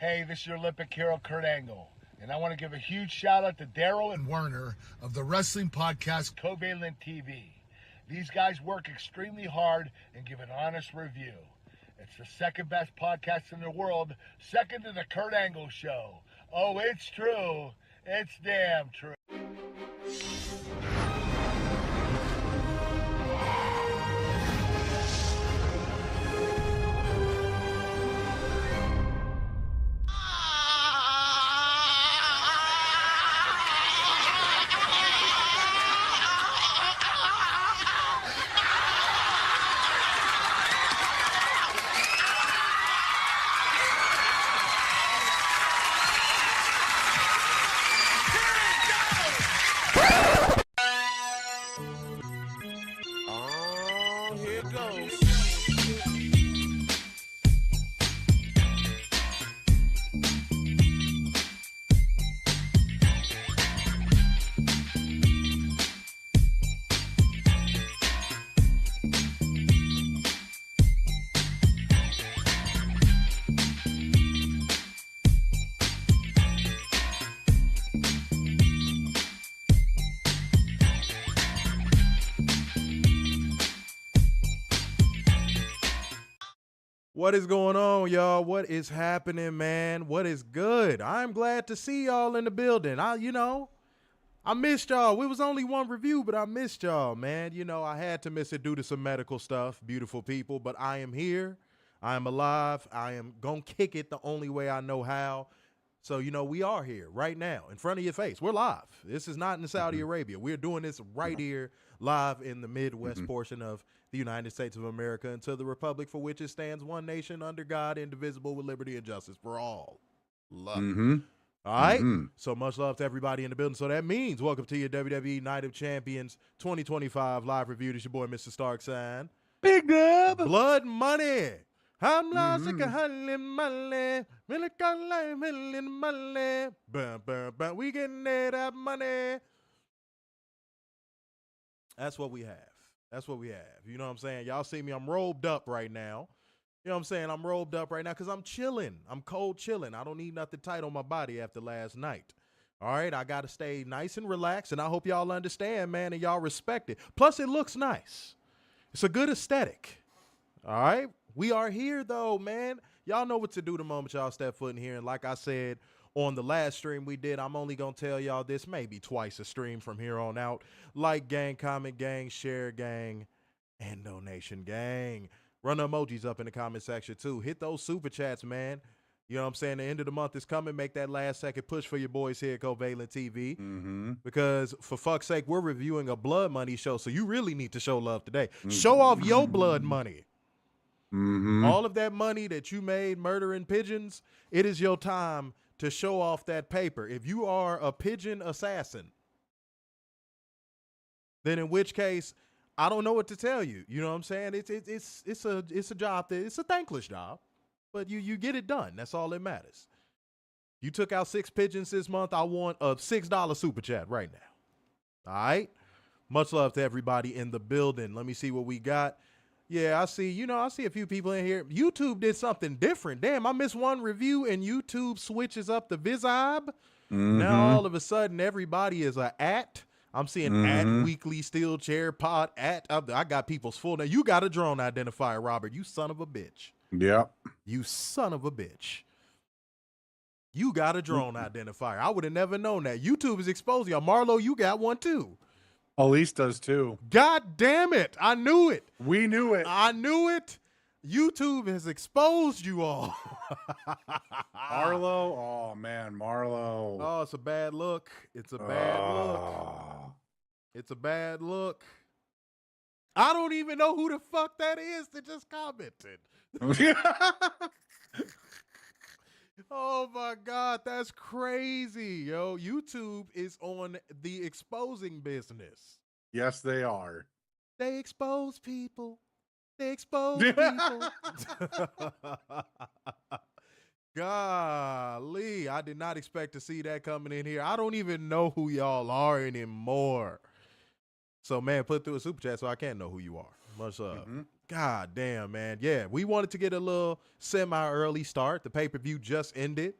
Hey, this is your Olympic hero, Kurt Angle. And I want to give a huge shout out to Daryl and Werner of the wrestling podcast CovalentTV. These guys work extremely hard and give an honest review. It's the second best podcast in the world, second to the Kurt Angle Show. Oh, it's true. It's damn true. What is going on, y'all? What is happening, man? What is good? I'm glad to see y'all in the building. I missed y'all. It was only one review, but I missed y'all, man. I had to miss it due to some medical stuff, beautiful people, but I am here. I am alive. I am going to kick it the only way I know how. So, we are here right now in front of your face. We're live. This is not in Saudi Arabia. We're doing this right here live in the Midwest portion of the United States of America, and to the republic for which it stands, one nation under God, indivisible, with liberty and justice for all. Love. All right? So much love to everybody in the building. So that means welcome to your WWE Night of Champions 2025 live review. This your boy, Mr. Starksign. Big Dub. Blood Money. I'm lost like a hundred money. Really got like million money. We getting that money. That's what we have. That's what we have. You know what I'm saying? Y'all see me, I'm robed up right now. You know what I'm saying? I'm robed up right now because I'm chilling. I'm cold chilling. I don't need nothing tight on my body after last night. All right? I got to stay nice and relaxed, and I hope y'all understand, man, and y'all respect it. Plus, it looks nice. It's a good aesthetic. All right? We are here, though, man. Y'all know what to do the moment y'all step foot in here. And like I said, on the last stream we did, I'm only going to tell y'all this maybe twice a stream from here on out. Like gang, comment gang, share gang, and donation gang. Run the emojis up in the comment section too. Hit those super chats, man. You know what I'm saying? The end of the month is coming. Make that last second push for your boys here at CovalentTV. Because for fuck's sake, we're reviewing a blood money show. So you really need to show love today. Show off your blood money. All of that money that you made murdering pigeons, it is your time to show off that paper. If you are a pigeon assassin, then in which case, I don't know what to tell you. You know what I'm saying? It's a job it's a thankless job, but you get it done. That's all that matters. You took out 6 pigeons this month. I want a $6 super chat right now. All right. Much love to everybody in the building. Let me see what we got. Yeah, I see a few people in here. YouTube did something different. Damn, I missed one review and YouTube switches up the Vizib. Now all of a sudden everybody is a at. I'm seeing at Weekly Steel Chair Pod at. I got people's full name. You got a drone identifier, Robert. You son of a bitch. Yep. You son of a bitch. You got a drone identifier. I would have never known that. YouTube is exposing y'all. Marlo, you got one too. Elise does too. God damn it. I knew it. We knew it. I knew it. YouTube has exposed you all. Marlo. Oh, man. Marlo. Oh, it's a bad look. It's a bad look. It's a bad look. I don't even know who the fuck that is that just commented. Oh, my God. That's crazy, yo. YouTube is on the exposing business. Yes, they are. They expose people. They expose people. Golly, I did not expect to see that coming in here. I don't even know who y'all are anymore. So, man, put through a super chat so I can know who you are. Much love. God damn, man. Yeah, we wanted to get a little semi-early start. The pay-per-view just ended.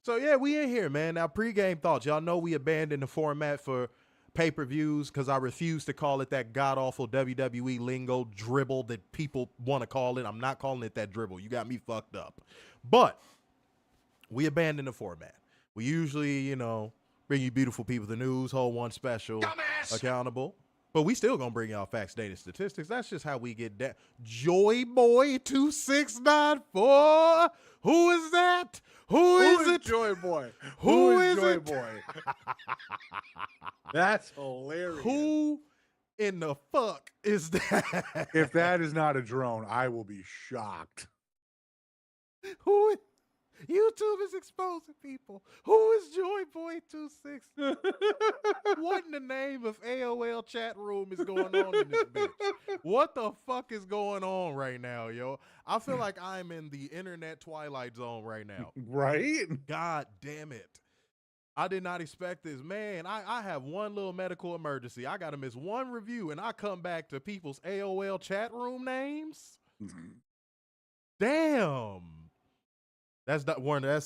So, yeah, we in here, man. Now, pregame thoughts. Y'all know we abandoned the format for pay-per-views because I refuse to call it that god-awful WWE lingo dribble that people want to call it. I'm not calling it that dribble. You got me fucked up. But we abandoned the format. We usually, you know, bring you beautiful people the news, hold one special accountable. But we still gonna bring y'all facts, data, statistics. That's just how we get down. Joy Boy 2694. Who is that? Who is it? Joy Boy? Who is Joy it? Boy? That's hilarious. Who in the fuck is that? If that is not a drone, I will be shocked. Who? YouTube is exposing people. Who is Joy Boy 26? What in the name of AOL chat room is going on in this bitch? What the fuck is going on right now, yo? I feel like I'm in the internet twilight zone right now. Right? God damn it. I did not expect this. Man, I have one little medical emergency. I got to miss one review, and I come back to people's AOL chat room names? Damn. That's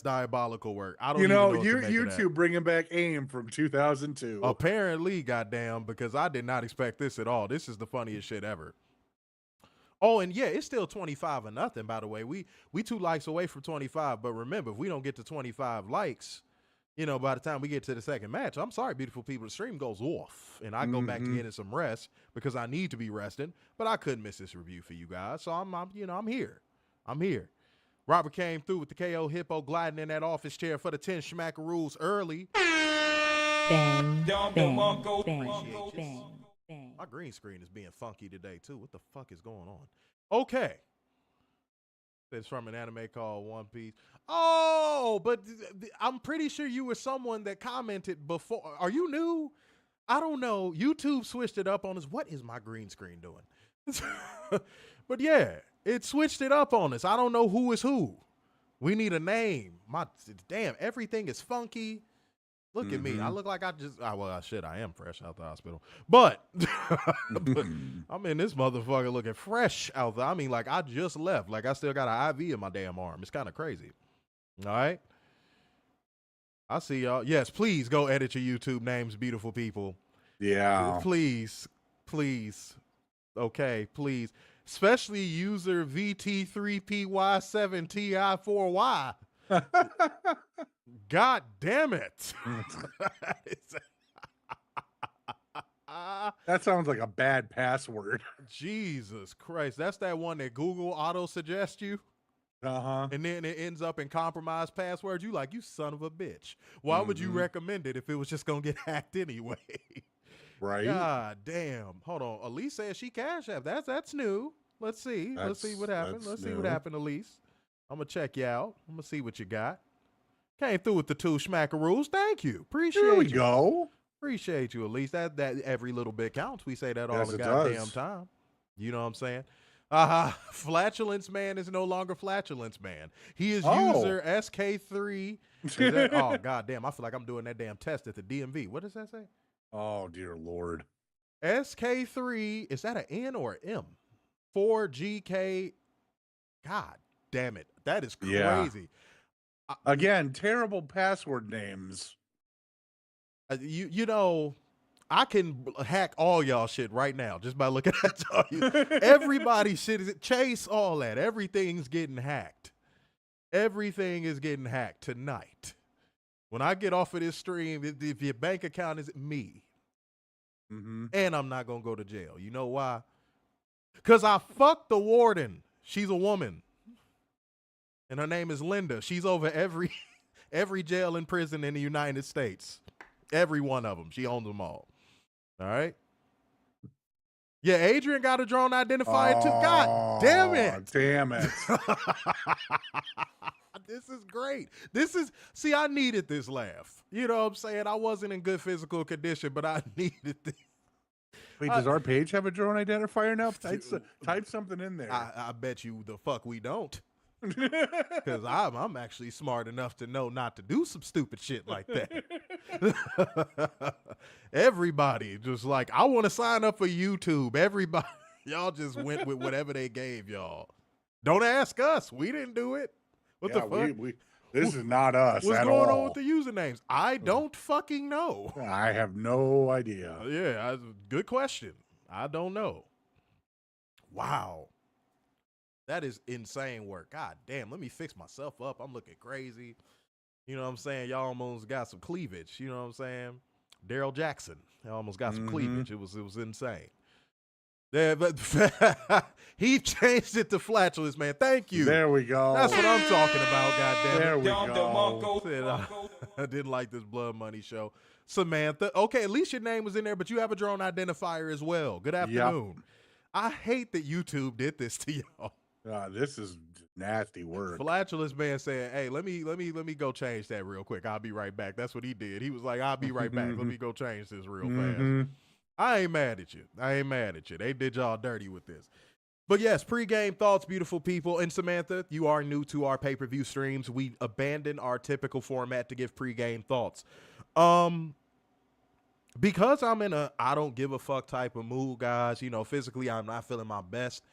diabolical work. I don't You know, even know what to make of YouTube bringing back AIM from 2002. Apparently, goddamn, because I did not expect this at all. This is the funniest shit ever. Oh, and yeah, it's still 25-0, by the way. We 2 likes away from 25, but remember, if we don't get to 25 likes, you know, by the time we get to the second match, I'm sorry, beautiful people, the stream goes off, and I go back to getting some rest because I need to be resting, but I couldn't miss this review for you guys, so I'm here. I'm here. Robert came through with the KO Hippo gliding in that office chair for the 10 schmackaroos early. Bang, bang, bang, bang, bang. My green screen is being funky today, too. What the fuck is going on? Okay. It's from an anime called One Piece. Oh, but I'm pretty sure you were someone that commented before. Are you new? I don't know. YouTube switched it up on us. What is my green screen doing? But yeah, it switched it up on us. I don't know who is who. We need a name. Damn, everything is funky. Look at me. I look like I am fresh out the hospital. But, I'm in this motherfucker looking fresh out there. I mean, like I just left. Like I still got an IV in my damn arm. It's kind of crazy. All right. I see y'all. Yes, please go edit your YouTube names, beautiful people. Yeah. Please. Okay, please. Especially user VT3PY7TI4Y. God damn it. That sounds like a bad password. Jesus Christ. That's that one that Google auto suggests you. And then it ends up in compromised passwords. You like, you son of a bitch. Why would you recommend it if it was just going to get hacked anyway? Right. God damn. Hold on. Elise says she Cash App. That's new. Let's see. Let's see what happened. Let's see what happened, Elise. I'm going to check you out. I'm going to see what you got. Came through with the 2 schmackaroos. Thank you. Appreciate There we you. go. Appreciate you, Elise. That every little bit counts. We say that all the goddamn time. You know what I'm saying? Flatulence Man is no longer Flatulence Man. He is user SK3. Oh, goddamn. I feel like I'm doing that damn test at the DMV. What does that say? Oh, dear Lord. SK3, is that an N or an M? 4GK. God damn it. That is crazy. Yeah. Again, terrible password names. You know, I can hack all y'all shit right now just by looking at you. Everybody's shit is Chase, all that. Everything's getting hacked. Everything is getting hacked tonight. When I get off of this stream, if your bank account is me, and I'm not going to go to jail. You know why? Because I fucked the warden. She's a woman. And her name is Linda. She's over every jail and prison in the United States. Every one of them. She owns them all. All right? Yeah, Adrian got a drone identifier too. God damn it. Damn it. This is great. See, I needed this laugh. You know what I'm saying? I wasn't in good physical condition, but I needed this. Wait, does our page have a drone identifier now? Type something in there. I bet you the fuck we don't. Because I'm actually smart enough to know not to do some stupid shit like that. Everybody just like, I want to sign up for YouTube. Everybody, y'all just went with whatever they gave y'all. Don't ask us. We didn't do it. What the fuck? This is not us What's at going all. on with the usernames? I don't fucking know. I have no idea. Yeah, good question. I don't know. Wow. That is insane work. God damn, let me fix myself up. I'm looking crazy. You know what I'm saying? Y'all almost got some cleavage. You know what I'm saying? Daryl Jackson. Y'all almost got some cleavage. It was insane. Yeah, but he changed it to flatulence, man. Thank you. There we go. That's what I'm talking about, goddamn. There we go. I didn't like this Blood Money show. Samantha. Okay, at least your name was in there, but you have a drone identifier as well. Good afternoon. Yep. I hate that YouTube did this to y'all. This is nasty work. Flatulence man said, "Hey, let me go change that real quick. I'll be right back." That's what he did. He was like, "I'll be right back. Let me go change this real fast." I ain't mad at you. They did y'all dirty with this. But yes, pregame thoughts, beautiful people. And Samantha, you are new to our pay-per-view streams. We abandoned our typical format to give pregame thoughts. Because I'm in a I don't give a fuck type of mood, guys, you know, physically I'm not feeling my best.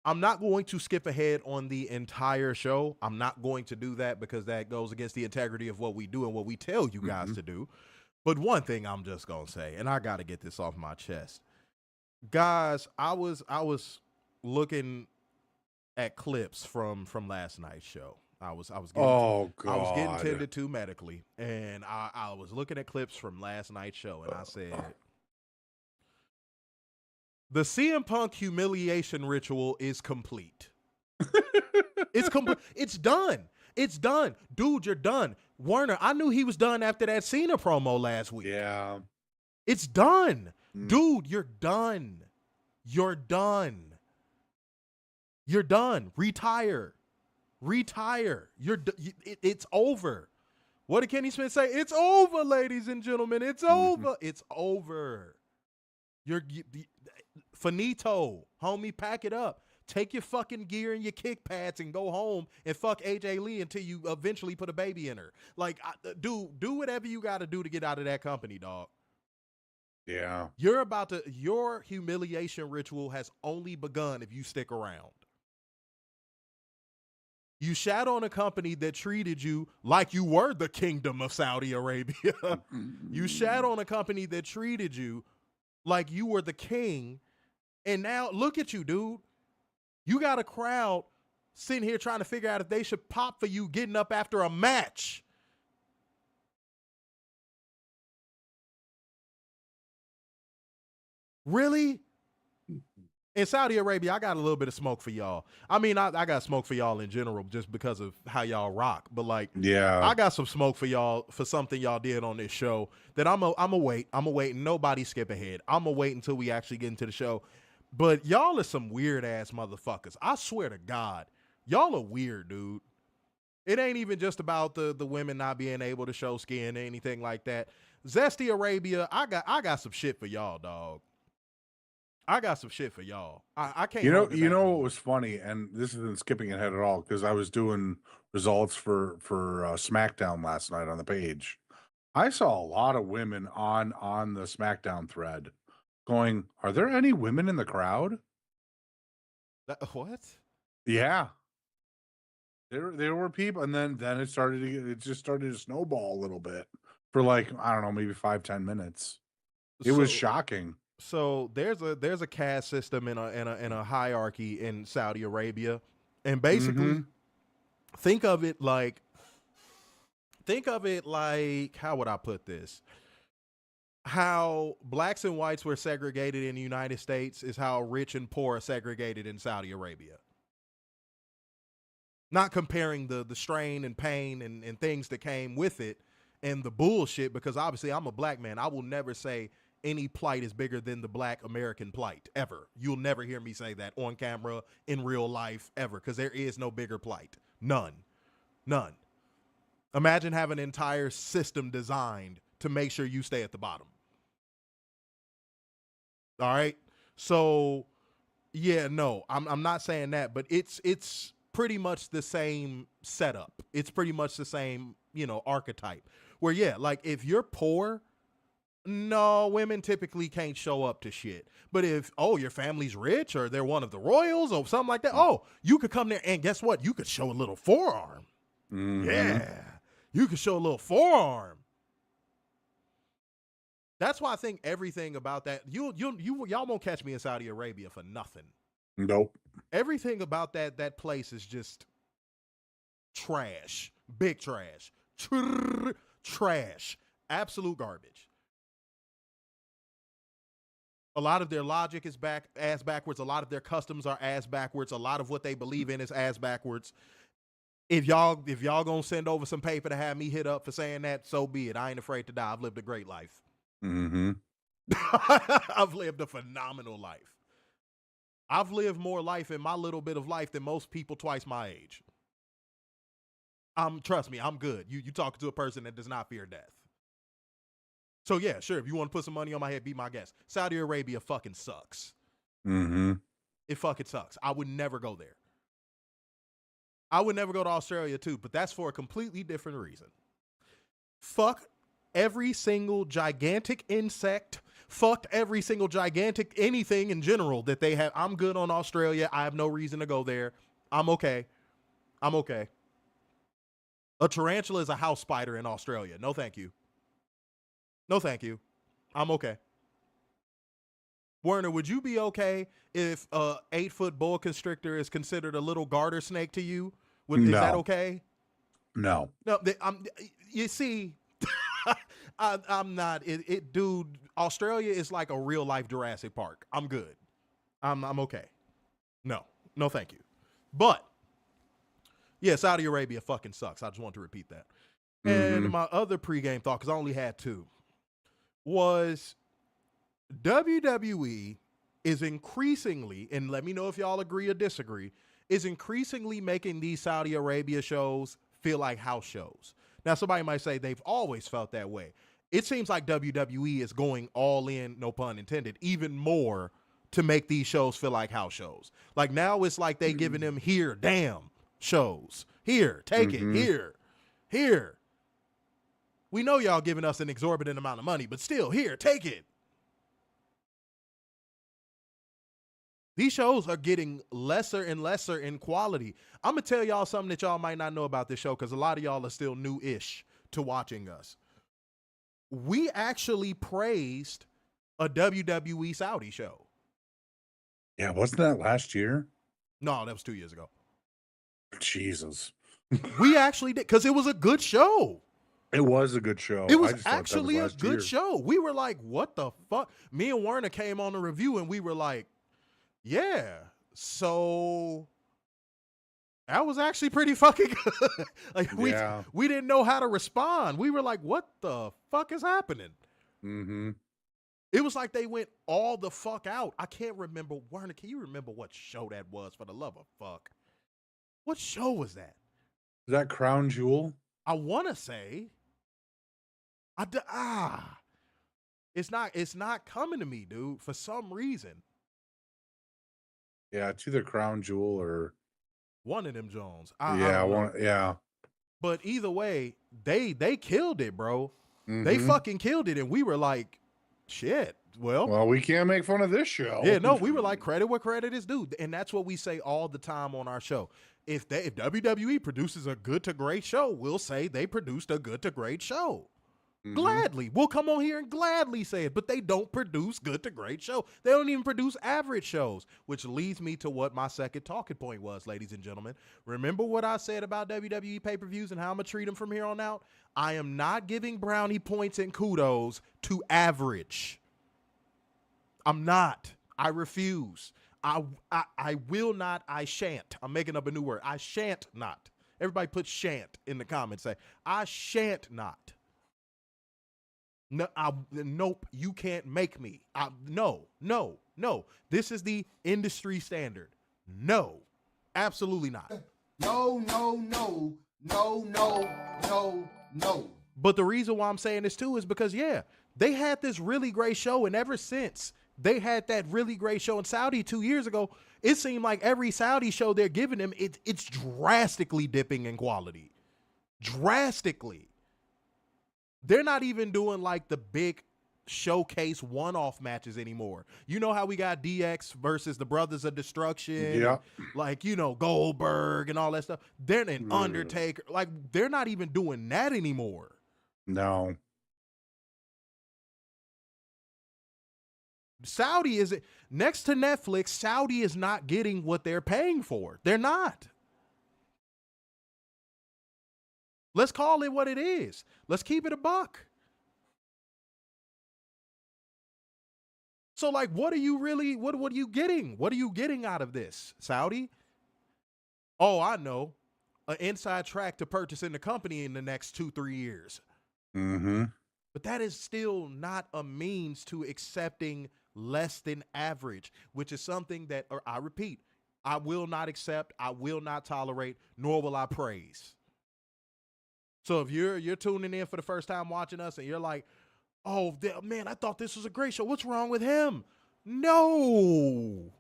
I'm not going to skip ahead on the entire show. I'm not going to do that because that goes against the integrity of what we do and what we tell you guys to do. But one thing I'm just going to say, and I got to get this off my chest. Guys, I was looking at clips from last night's show. I was getting tended to medically, and I was looking at clips from last night's show, and I said, the CM Punk humiliation ritual is complete. It's complete. It's done. It's done. Dude, you're done. Werner, I knew he was done after that Cena promo last week. Yeah. It's done. Dude, you're done. You're done. You're done. Retire. It's over. What did Kenny Smith say? It's over, ladies and gentlemen. It's over. It's over. Finito. Homie, pack it up. Take your fucking gear and your kick pads and go home and fuck AJ Lee until you eventually put a baby in her. Like, do whatever you got to do to get out of that company, dog. Yeah. Your humiliation ritual has only begun if you stick around. You shat on a company that treated you like you were the kingdom of Saudi Arabia. You shat on a company that treated you like you were the king. And now look at you, dude. You got a crowd sitting here trying to figure out if they should pop for you getting up after a match. Really? In Saudi Arabia, I got a little bit of smoke for y'all. I mean, I got smoke for y'all in general just because of how y'all rock. But, like, yeah, I got some smoke for y'all for something y'all did on this show that I'm a wait. I'm a wait. Nobody skip ahead. I'm a wait until we actually get into the show. But y'all are some weird-ass motherfuckers. I swear to God, y'all are weird, dude. It ain't even just about the women not being able to show skin or anything like that. Zesty Arabia, I got some shit for y'all, dog. I got some shit for y'all. I can't. You know what was funny, and this isn't skipping ahead at all because I was doing results for SmackDown last night on the page. I saw a lot of women on the SmackDown thread going, "Are there any women in the crowd?" What? Yeah, there were people, and then it just started to snowball a little bit for like I don't know, maybe 5-10 minutes. It was shocking. So there's a caste system in a hierarchy in Saudi Arabia, and basically think of it like how would I put this? How blacks and whites were segregated in the United States is how rich and poor are segregated in Saudi Arabia. Not comparing the strain and pain and things that came with it and the bullshit, because obviously I'm a black man. I will never say any plight is bigger than the black American plight, ever. You'll never hear me say that on camera, in real life, ever, because there is no bigger plight. None. Imagine having an entire system designed to make sure you stay at the bottom. All right? So, yeah, no, I'm not saying that, but it's pretty much the same setup. It's pretty much the same, archetype. where, yeah, like if you're poor, no, women typically can't show up to shit. But if, your family's rich or they're one of the royals or something like that, you could come there and guess what? You could show a little forearm. Mm-hmm. Yeah. You could show a little forearm. That's why I think everything about that, y'all won't catch me in Saudi Arabia for nothing. Nope. Everything about that place is just trash. Big trash. Trash. Absolute garbage. A lot of their logic is ass backwards. A lot of their customs are ass backwards. A lot of what they believe in is ass backwards. If y'all gonna send over some paper to have me hit up for saying that, so be it. I ain't afraid to die. I've lived a great life. Mm-hmm. I've lived a phenomenal life. I've lived more life in my little bit of life than most people twice my age. Trust me, I'm good. You talking to a person that does not fear death. So yeah, sure. If you want to put some money on my head, be my guest. Saudi Arabia fucking sucks. Mm-hmm. It fucking sucks. I would never go there. I would never go to Australia too, but that's for a completely different reason. Fuck every single gigantic insect. Fucked every single gigantic anything in general that they have. I'm good on Australia. I have no reason to go there. I'm okay. A tarantula is a house spider in Australia. No, thank you. No, thank you. I'm okay. Werner, would you be okay if a 8-foot boa constrictor is considered a little garter snake to you? Is that okay? No. No, you see, I'm not. Dude, Australia is like a real life Jurassic Park. I'm good. I'm okay. No, thank you. But yeah, Saudi Arabia fucking sucks. I just want to repeat that. And my other pregame thought, because I only had two, was WWE is increasingly, and let me know if y'all agree or disagree, is increasingly making these Saudi Arabia shows feel like house shows. Now, somebody might say they've always felt that way. It seems like WWE is going all in, no pun intended, even more to make these shows feel like house shows. Like now it's like they giving them here, damn shows. Here, take it, here. We know y'all giving us an exorbitant amount of money, but still, here, take it. These shows are getting lesser and lesser in quality. I'm going to tell y'all something that y'all might not know about this show because a lot of y'all are still new-ish to watching us. We actually praised a WWE Saudi show. Yeah, wasn't that last year? No, that was 2 years ago. Jesus. We actually did because it was a good show. It was a good show. It was actually a good show. We were like, what the fuck? Me and Werner came on the review and we were like, yeah, so that was actually pretty fucking good. Like we didn't know how to respond. We were like, what the fuck is happening? Mm-hmm. It was like they went all the fuck out. I can't remember. Werner, can you remember what show that was, for the love of fuck? What show was that? Is that Crown Jewel? I want to say. It's not coming to me, dude, for some reason. Yeah, it's either Crown Jewel or one of them Jones. Yeah. But either way, they killed it, bro. Mm-hmm. They fucking killed it, and we were like, shit. Well, we can't make fun of this show. Yeah, no, we were like, credit where credit is due, and that's what we say all the time on our show. If WWE produces a good to great show, we'll say they produced a good to great show. Mm-hmm. Gladly. We'll come on here and gladly say it, but they don't produce good to great show. They don't even produce average shows, which leads me to what my second talking point was, ladies and gentlemen. Remember what I said about WWE pay-per-views and how I'm going to treat them from here on out? I am not giving brownie points and kudos to average. I'm not. I refuse. I will not. I shan't. I'm making up a new word. I shan't not. Everybody put shan't in the comments. Say, I shan't not. No, nope, you can't make me. No. This is the industry standard. No, absolutely not. No. But the reason why I'm saying this too is because, yeah, they had this really great show, and ever since they had that really great show in Saudi 2 years ago, it seemed like every Saudi show they're giving them, it's drastically dipping in quality. Drastically. They're not even doing like the big showcase one-off matches anymore. You know how we got DX versus the Brothers of Destruction, Yeah. and, like, you know, Goldberg and all that stuff. They're an Undertaker. Like, they're not even doing that anymore. No. Saudi is next to Netflix. Saudi is not getting what they're paying for. They're not. Let's call it what it is. Let's keep it a buck. So, like, what are you really, what are you getting? What are you getting out of this, Saudi? Oh, I know. An inside track to purchasing the company in the next 2-3 years. Mm-hmm. But that is still not a means to accepting less than average, which is something that, or I repeat, I will not accept, I will not tolerate, nor will I praise. So if you're tuning in for the first time watching us and you're like, oh, man, I thought this was a great show. What's wrong with him? No.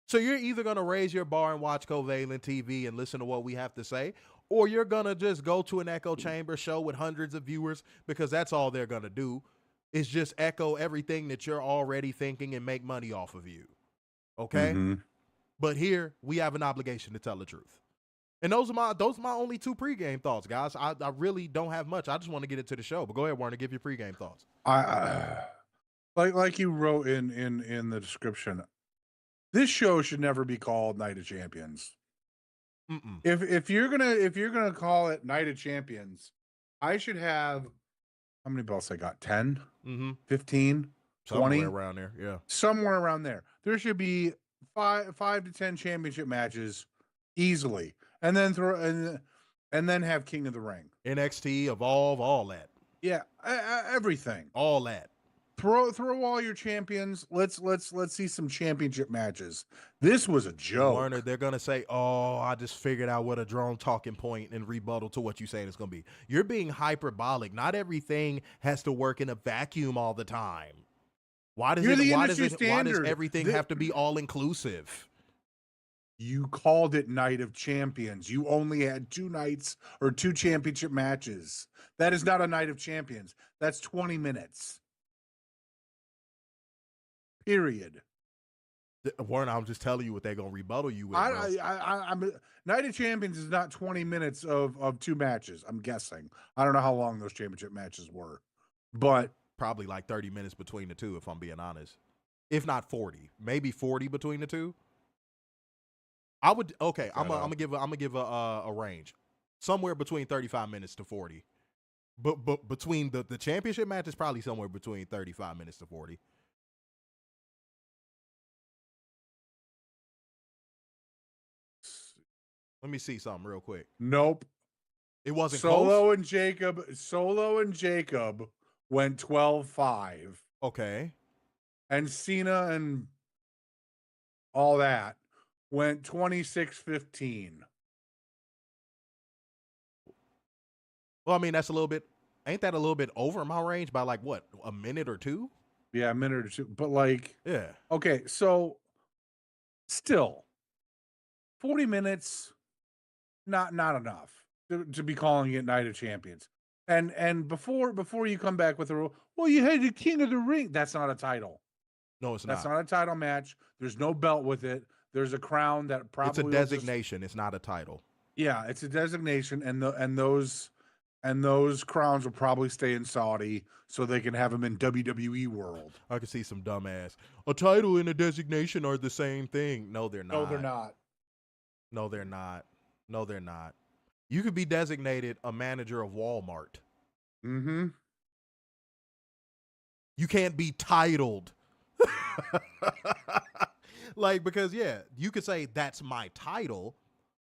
So you're either going to raise your bar and watch Covalent TV and listen to what we have to say, or you're going to just go to an echo chamber show with hundreds of viewers, because that's all they're going to do is just echo everything that you're already thinking and make money off of you. Okay? Mm-hmm. But here we have an obligation to tell the truth. And those are my only 2 pregame thoughts, guys. I really don't have much. I just want to get into the show. But go ahead, Warner, give your pregame thoughts. Like you wrote in the description, this show should never be called Night of Champions. Mm-mm. If you're gonna call it Night of Champions, I should have, how many belts I got? 10, 15, 20 Somewhere around there, yeah. Somewhere around there. There should be 5 to 10 championship matches easily. And then and then have King of the Ring, NXT, Evolve, all that. Yeah, everything, all that. Throw all your champions. Let's see some championship matches. This was a joke. Warner, they're gonna say, "Oh, I just figured out what a drone talking point and rebuttal to what you're saying is gonna be." You're being hyperbolic. Not everything has to work in a vacuum all the time. Why does everything have to be all inclusive? You called it Night of Champions. You only had 2 nights or 2 championship matches. That is not a Night of Champions. That's 20 minutes. Period. Warren, I'm just telling you what they're gonna rebuttal you with. I'm Night of Champions is not 20 minutes of 2 matches. I'm guessing. I don't know how long those championship matches were, but probably like 30 minutes between the 2, if I'm being honest. If not 40, maybe 40 between the 2. I would I'm gonna give a range, somewhere between 35 minutes to 40, but between the championship match is probably somewhere between 35 minutes to 40. Let me see something real quick. Nope, it wasn't Solo close? Solo and Jacob went 12-5. Okay, and Cena and all that went 26-15. Well, I mean, that's a little bit, ain't that a little bit over my range by like what, a minute or 2? Yeah, a minute or 2. But like, yeah. Okay, so still 40 minutes, not enough to be calling it Night of Champions. And before you come back with a rule, well, you had the King of the Ring. That's not a title. No, it's not. That's not a title match. There's no belt with it. There's a crown that probably it's a designation. It's not a title. Yeah, it's a designation, and those crowns will probably stay in Saudi so they can have them in WWE world. I can see some dumbass. A title and a designation are the same thing. No, they're not. No, they're not. No, they're not. No, they're not. You could be designated a manager of Walmart. Mm-hmm. You can't be titled. Like, because, yeah, you could say that's my title,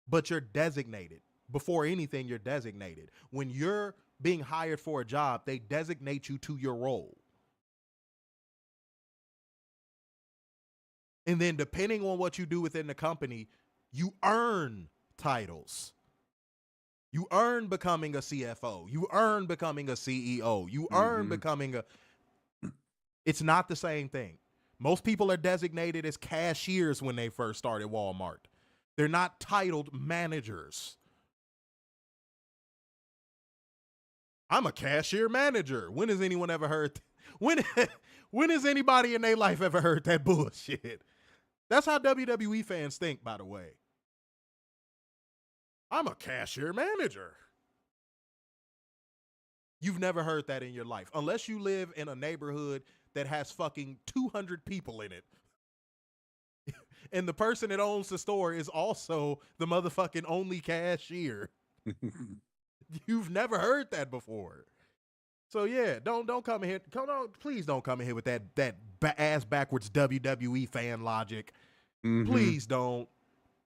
but you're designated. Before anything, you're designated. When you're being hired for a job, they designate you to your role. And then depending on what you do within the company, you earn titles. You earn becoming a CFO. You earn becoming a CEO. You earn becoming a... It's not the same thing. Most people are designated as cashiers when they first started Walmart. They're not titled managers. I'm a cashier manager. When has anyone ever heard? When has anybody in their life ever heard that bullshit? That's how WWE fans think, by the way. I'm a cashier manager. You've never heard that in your life, unless you live in a neighborhood that has fucking 200 people in it. And the person that owns the store is also the motherfucking only cashier. You've never heard that before. So yeah, don't come in here. Please don't come in here with that ass backwards WWE fan logic. Mm-hmm. Please don't.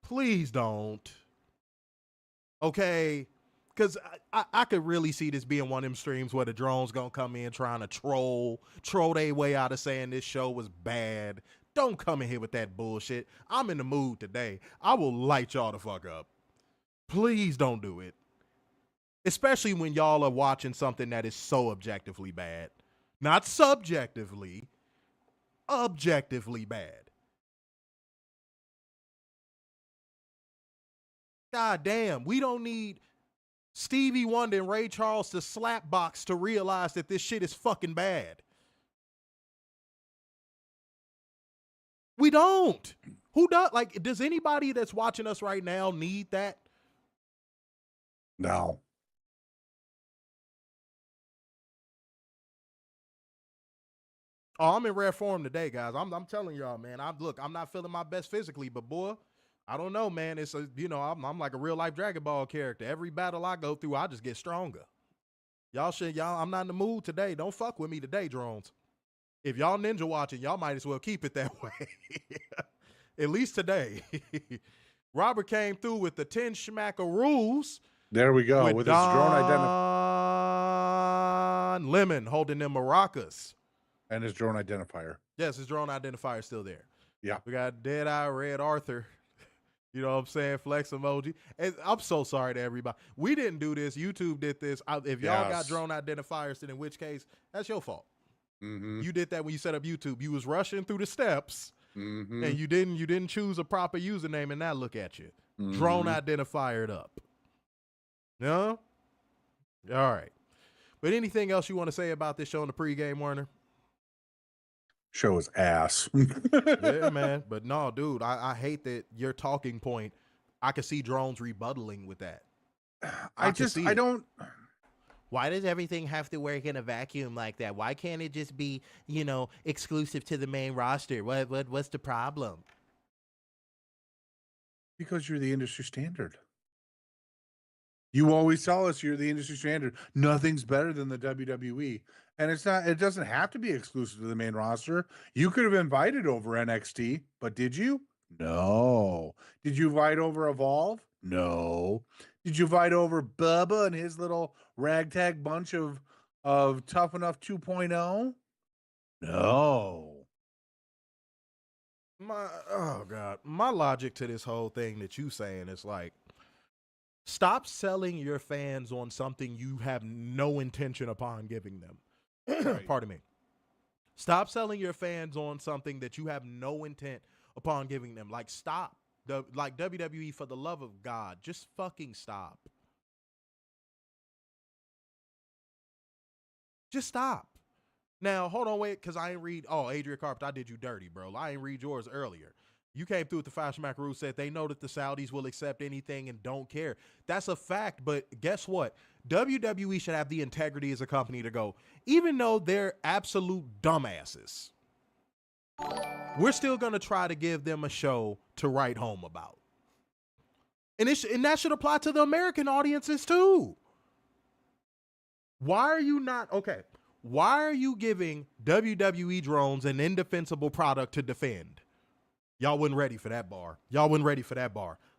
Please don't. Okay? Because I could really see this being one of them streams where the drone's going to come in trying to troll their way out of saying this show was bad. Don't come in here with that bullshit. I'm in the mood today. I will light y'all the fuck up. Please don't do it. Especially when y'all are watching something that is so objectively bad. Not subjectively. Objectively bad. God damn, we don't need Stevie Wonder and Ray Charles to slap box to realize that this shit is fucking bad. We don't. Who does? Like, does anybody that's watching us right now need that? No. Oh, I'm in rare form today, guys. I'm telling y'all, man. I'm not feeling my best physically, but boy, I don't know, man. It's I'm like a real life Dragon Ball character. Every battle I go through, I just get stronger. I'm not in the mood today. Don't fuck with me today, drones. If y'all ninja watching, y'all might as well keep it that way. At least today. Robert came through with the 10 schmackaroos. There we go. With his drone Don Lemon holding them maracas. and his drone identifier. Yes, his drone identifier is still there. Yeah. We got Deadeye Red Arthur. You know what I'm saying? Flex emoji. And I'm so sorry to everybody. We didn't do this. YouTube did this. If y'all got drone identifiers, then in which case, that's your fault. Mm-hmm. You did that when you set up YouTube. You was rushing through the steps, mm-hmm. and you didn't choose a proper username, and now look at you. Mm-hmm. Drone identifier up. No? All right. But anything else you want to say about this show in the pregame, Warner? Show is ass. Yeah, man. But no, dude, I hate that your talking point. I could see drones rebuttaling with that. I don't. Why does everything have to work in a vacuum like that? Why can't it just be, exclusive to the main roster? What's the problem? Because you're the industry standard. You always tell us you're the industry standard. Nothing's better than the WWE. And it doesn't have to be exclusive to the main roster. You could have invited over NXT, but did you? No. Did you invite over Evolve? No. Did you invite over Bubba and his little ragtag bunch of Tough Enough 2.0? No. My logic to this whole thing that you saying is like, stop selling your fans on something you have no intention upon giving them. Right. Pardon me. Stop selling your fans on something that you have no intent upon giving them. Like, stop. Like, WWE, for the love of God, just fucking stop. Just stop. Now, hold on, wait, because I ain't read. Oh, Adria Carpenter, I did you dirty, bro. I ain't read yours earlier. You came through with the Fast Macaroon, said they know that the Saudis will accept anything and don't care. That's a fact, but guess what? WWE should have the integrity as a company to go, even though they're absolute dumbasses, we're still going to try to give them a show to write home about. And that should apply to the American audiences too. Why are you giving WWE drones an indefensible product to defend? Y'all wasn't ready for that bar.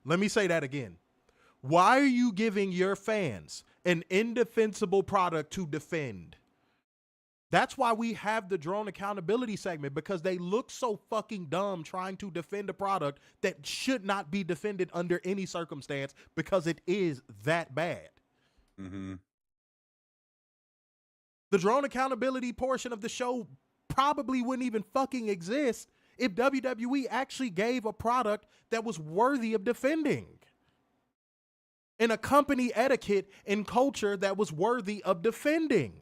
Let me say that again. Why are you giving your fans an indefensible product to defend? That's why we have the drone accountability segment, because they look so fucking dumb trying to defend a product that should not be defended under any circumstance because it is that bad. Mm-hmm. The drone accountability portion of the show probably wouldn't even fucking exist if WWE actually gave a product that was worthy of defending. and a company etiquette and culture that was worthy of defending.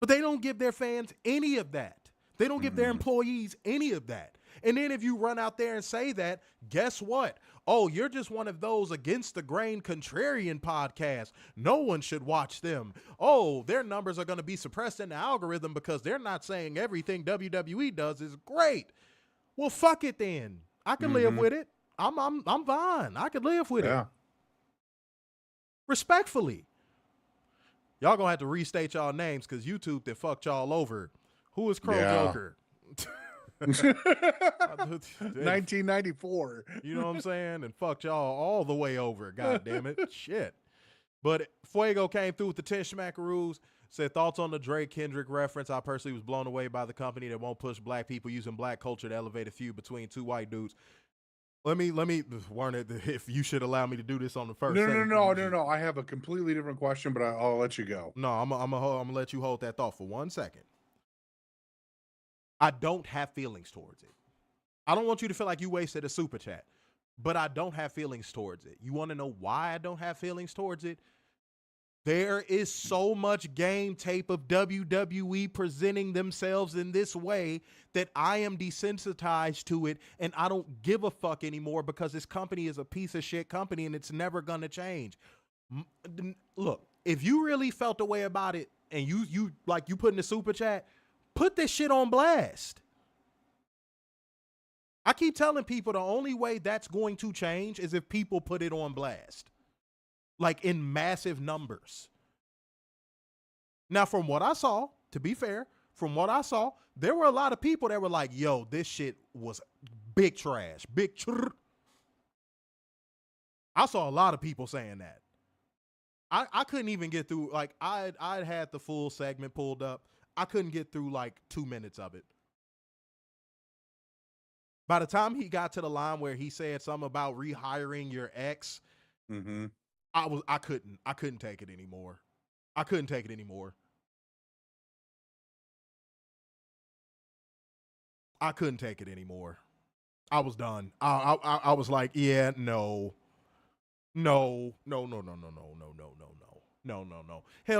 But they don't give their fans any of that. They don't give their employees any of that. And then if you run out there and say that, guess what? Oh, you're just one of those against the grain contrarian podcasts. No one should watch them. Oh, their numbers are going to be suppressed in the algorithm because they're not saying everything WWE does is great. Well, fuck it then. I can live with it. I'm fine. I can live with it. Respectfully. Y'all gonna have to restate y'all names because YouTube that fucked y'all over. Who is Crow Joker? 1994. You know what I'm saying? And fucked y'all all the way over. God damn it. Shit. But Fuego came through with the 10 schmackaroos, said thoughts on the Drake Kendrick reference. I personally was blown away by the company that won't push black people using black culture to elevate a feud between two white dudes. Let me warn it if you should allow me to do this on the first. No. I have a completely different question, but I'll let you go. No, I'm gonna let you hold that thought for 1 second. I don't have feelings towards it. I don't want you to feel like you wasted a super chat, but I don't have feelings towards it. You want to know why I don't have feelings towards it? There is so much game tape of WWE presenting themselves in this way that I am desensitized to it, and I don't give a fuck anymore because this company is a piece of shit company and it's never going to change. Look, if you really felt the way about it and you put in the super chat, put this shit on blast. I keep telling people the only way that's going to change is if people put it on blast. Like in massive numbers. Now, from what I saw, to be fair, there were a lot of people that were like, yo, this shit was big trash. I saw a lot of people saying that. I couldn't even get through, like, I had the full segment pulled up. I couldn't get through like 2 minutes of it. By the time he got to the line where he said something about rehiring your ex, I couldn't take it anymore. I couldn't take it anymore. I couldn't take it anymore. I was done. I was like, yeah, no. Hell,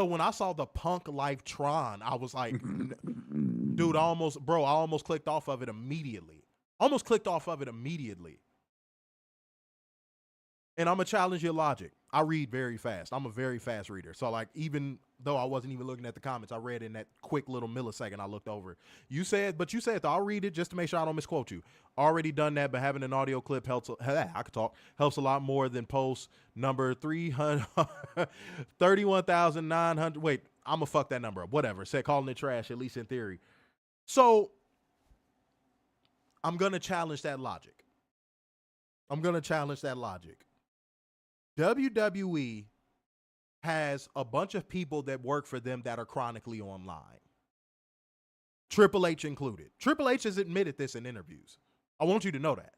when I saw the Punk Life Tron, I was like, dude, I almost clicked off of it immediately. And I'm going to challenge your logic. I read very fast. I'm a very fast reader. So, like, even though I wasn't even looking at the comments, I read in that quick little millisecond I looked over. You said, though, I'll read it just to make sure I don't misquote you. Already done that, but having an audio clip helps a lot more than post number 31,900. Wait, I'm going to fuck that number up. Whatever. Said calling it trash, at least in theory. So, I'm going to challenge that logic. WWE has a bunch of people that work for them that are chronically online. Triple H included. Triple H has admitted this in interviews. I want you to know that.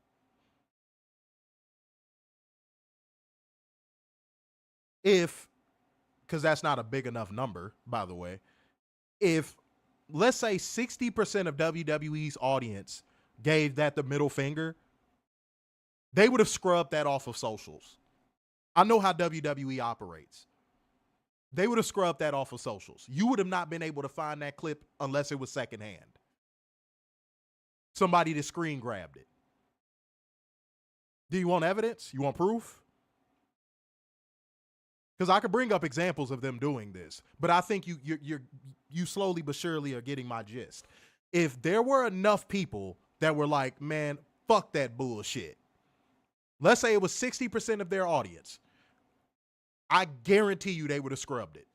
Because that's not a big enough number, by the way. If, let's say 60% of WWE's audience gave that the middle finger, they would have scrubbed that off of socials. I know how WWE operates. They would have scrubbed that off of socials. You would have not been able to find that clip unless it was secondhand. Somebody that screen grabbed it. Do you want evidence? You want proof? Because I could bring up examples of them doing this, but I think you slowly but surely are getting my gist. If there were enough people that were like, man, fuck that bullshit. Let's say it was 60% of their audience. I guarantee you they would have scrubbed it.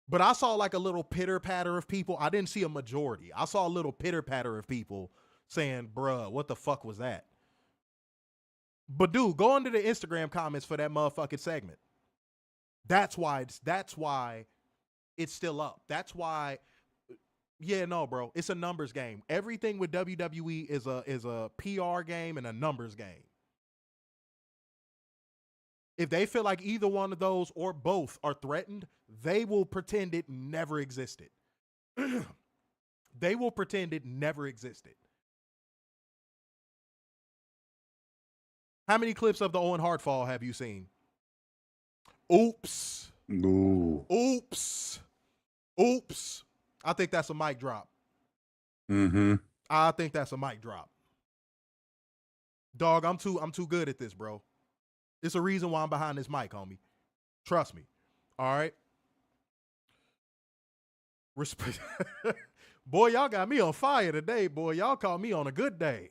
But I saw like a little pitter patter of people. I didn't see a majority. I saw a little pitter patter of people saying, bruh, what the fuck was that? But dude, go into the Instagram comments for that motherfucking segment. That's why it's still up. That's why. Yeah, no, bro. It's a numbers game. Everything with WWE is a PR game and a numbers game. If they feel like either one of those or both are threatened, they will pretend it never existed. How many clips of the Owen Hart fall have you seen? Oops. Ooh. Oops. Oops. I think that's a mic drop. Mm-hmm. I think that's a mic drop. Dog, I'm too good at this, bro. It's a reason why I'm behind this mic, homie. Trust me. All right. Respect. Boy, y'all got me on fire today, boy. Y'all called me on a good day.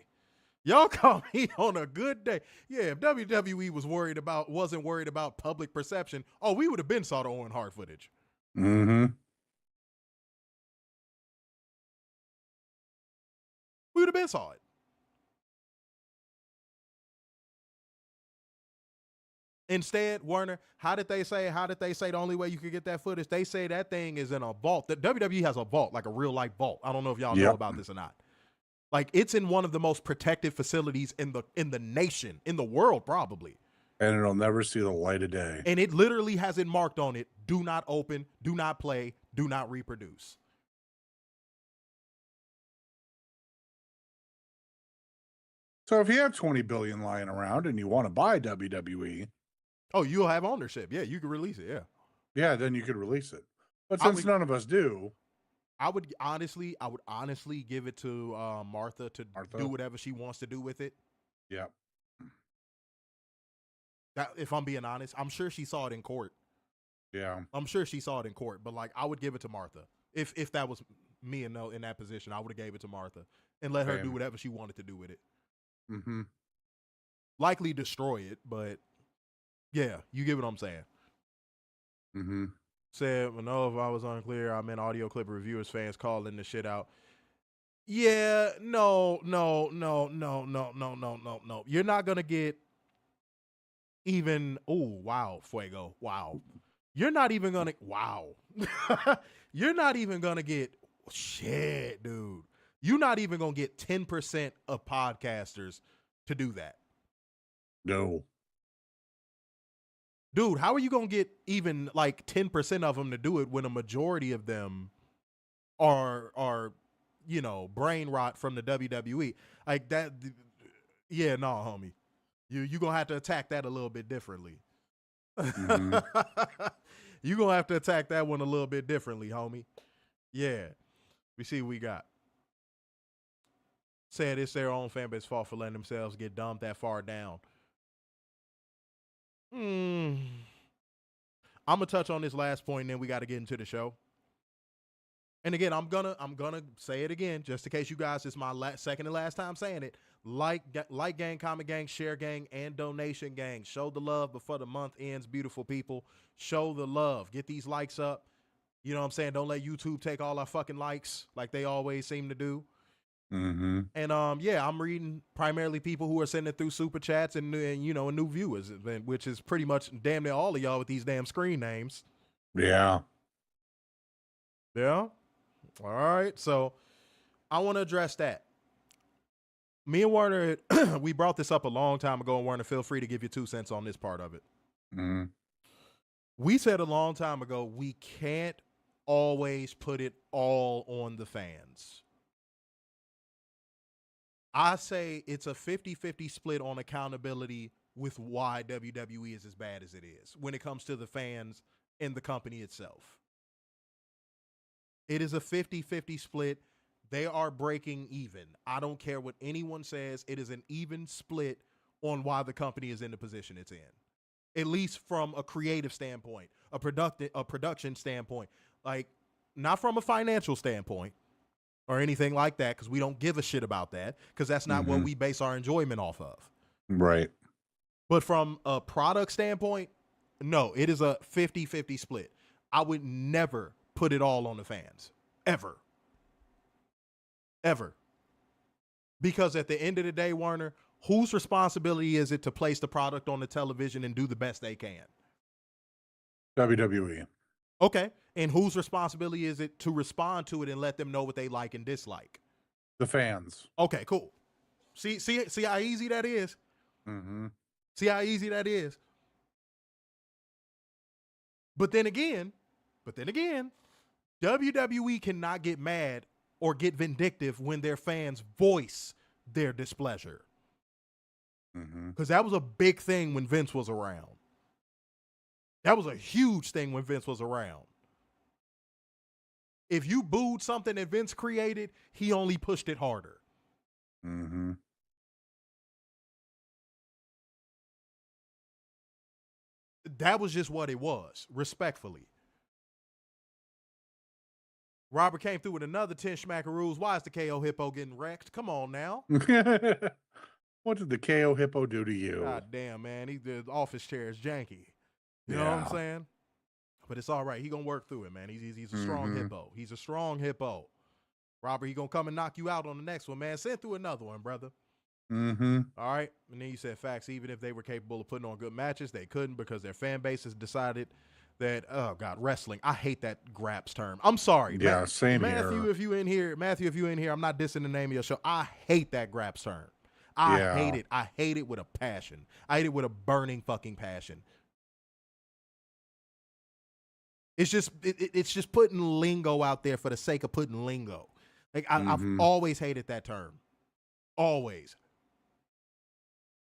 Y'all called me on a good day. Yeah, if WWE wasn't worried about public perception, we would have been saw the Owen Hart footage. Mm-hmm. We would have been saw it. Instead, Werner, how did they say the only way you could get that footage? They say that thing is in a vault. The WWE has a vault, like a real life vault. I don't know if y'all know about this or not. Like, it's in one of the most protected facilities in the nation, in the world, probably. And it'll never see the light of day. And it literally has it marked on it: do not open, do not play, do not reproduce. So if you have 20 billion lying around and you want to buy WWE, you'll have ownership. Yeah, you can release it. Yeah. Yeah, then you could release it. But since none of us do, I would honestly give it to Martha to do whatever she wants to do with it. Yeah. That, if I'm being honest, I'm sure she saw it in court. Yeah. I'm sure she saw it in court, but like, I would give it to Martha. If that was me in that position, I would have gave it to Martha and let her do whatever she wanted to do with it. Mm-hmm. Likely destroy it, but yeah, you get what I'm saying. Mm-hmm. Said, well, no, if I was unclear, I meant audio clip reviewers, fans calling the shit out. Yeah, no. You're not going to get even, wow, Fuego, wow. You're not even going to, wow. You're not even going to get, shit, dude. You're not even going to get 10% of podcasters to do that. No. Dude, how are you going to get even like 10% of them to do it when a majority of them are brain rot from the WWE? Like that. Yeah, no, homie. You're going to have to attack that a little bit differently. Mm-hmm. You're going to have to attack that one a little bit differently, homie. Yeah. We see what we got. Said it's their own fan base fault for letting themselves get dumped that far down. I'm gonna touch on this last point, and then we got to get into the show. And again, I'm gonna say it again, just in case you guys. It's my second and last time saying it. Like gang, comment gang, share gang, and donation gang. Show the love before the month ends, beautiful people. Show the love. Get these likes up. You know what I'm saying? Don't let YouTube take all our fucking likes like they always seem to do. Mm-hmm. And I'm reading primarily people who are sending through super chats and new viewers, which is pretty much damn near all of y'all with these damn screen names. Yeah. Yeah. All right. So I want to address that. Me and Werner, we brought this up a long time ago, and Werner, feel free to give your 2 cents on this part of it. Mm-hmm. We said a long time ago, we can't always put it all on the fans. I say it's a 50-50 split on accountability with why WWE is as bad as it is when it comes to the fans and the company itself. It is a 50-50 split. They are breaking even. I don't care what anyone says. It is an even split on why the company is in the position it's in, at least from a creative standpoint, a production standpoint, like not from a financial standpoint or anything like that, because we don't give a shit about that, because that's not what we base our enjoyment off of. Right. But from a product standpoint, no, it is a 50-50 split. I would never put it all on the fans. Ever. Ever. Because at the end of the day, Werner, whose responsibility is it to place the product on the television and do the best they can? WWE. Okay. And whose responsibility is it to respond to it and let them know what they like and dislike? The fans. Okay, cool. See how easy that is? Mm-hmm. See how easy that is? But then again, WWE cannot get mad or get vindictive when their fans voice their displeasure. Because that was a big thing when Vince was around. That was a huge thing when Vince was around. If you booed something that Vince created, he only pushed it harder. Mm-hmm. That was just what it was, respectfully. Robert came through with another 10 schmackaroos. Why is the KO Hippo getting wrecked? Come on now. What did the KO Hippo do to you? God damn, man. The office chair is janky. You know what I'm saying? But it's all right. He going to work through it, man. He's a strong hippo. He's a strong hippo. Robert, he going to come and knock you out on the next one, man. Send through another one, brother. Mm-hmm. All right. And then you said facts. Even if they were capable of putting on good matches, they couldn't because their fan base has decided that, oh, God, wrestling. I hate that graps term. I'm sorry. Yeah, same Matthew, here. if you in here, I'm not dissing the name of your show. I hate that graps term. I hate it. I hate it with a passion. I hate it with a burning fucking passion. It's just putting lingo out there for the sake of putting lingo. Like I've always hated that term. Always.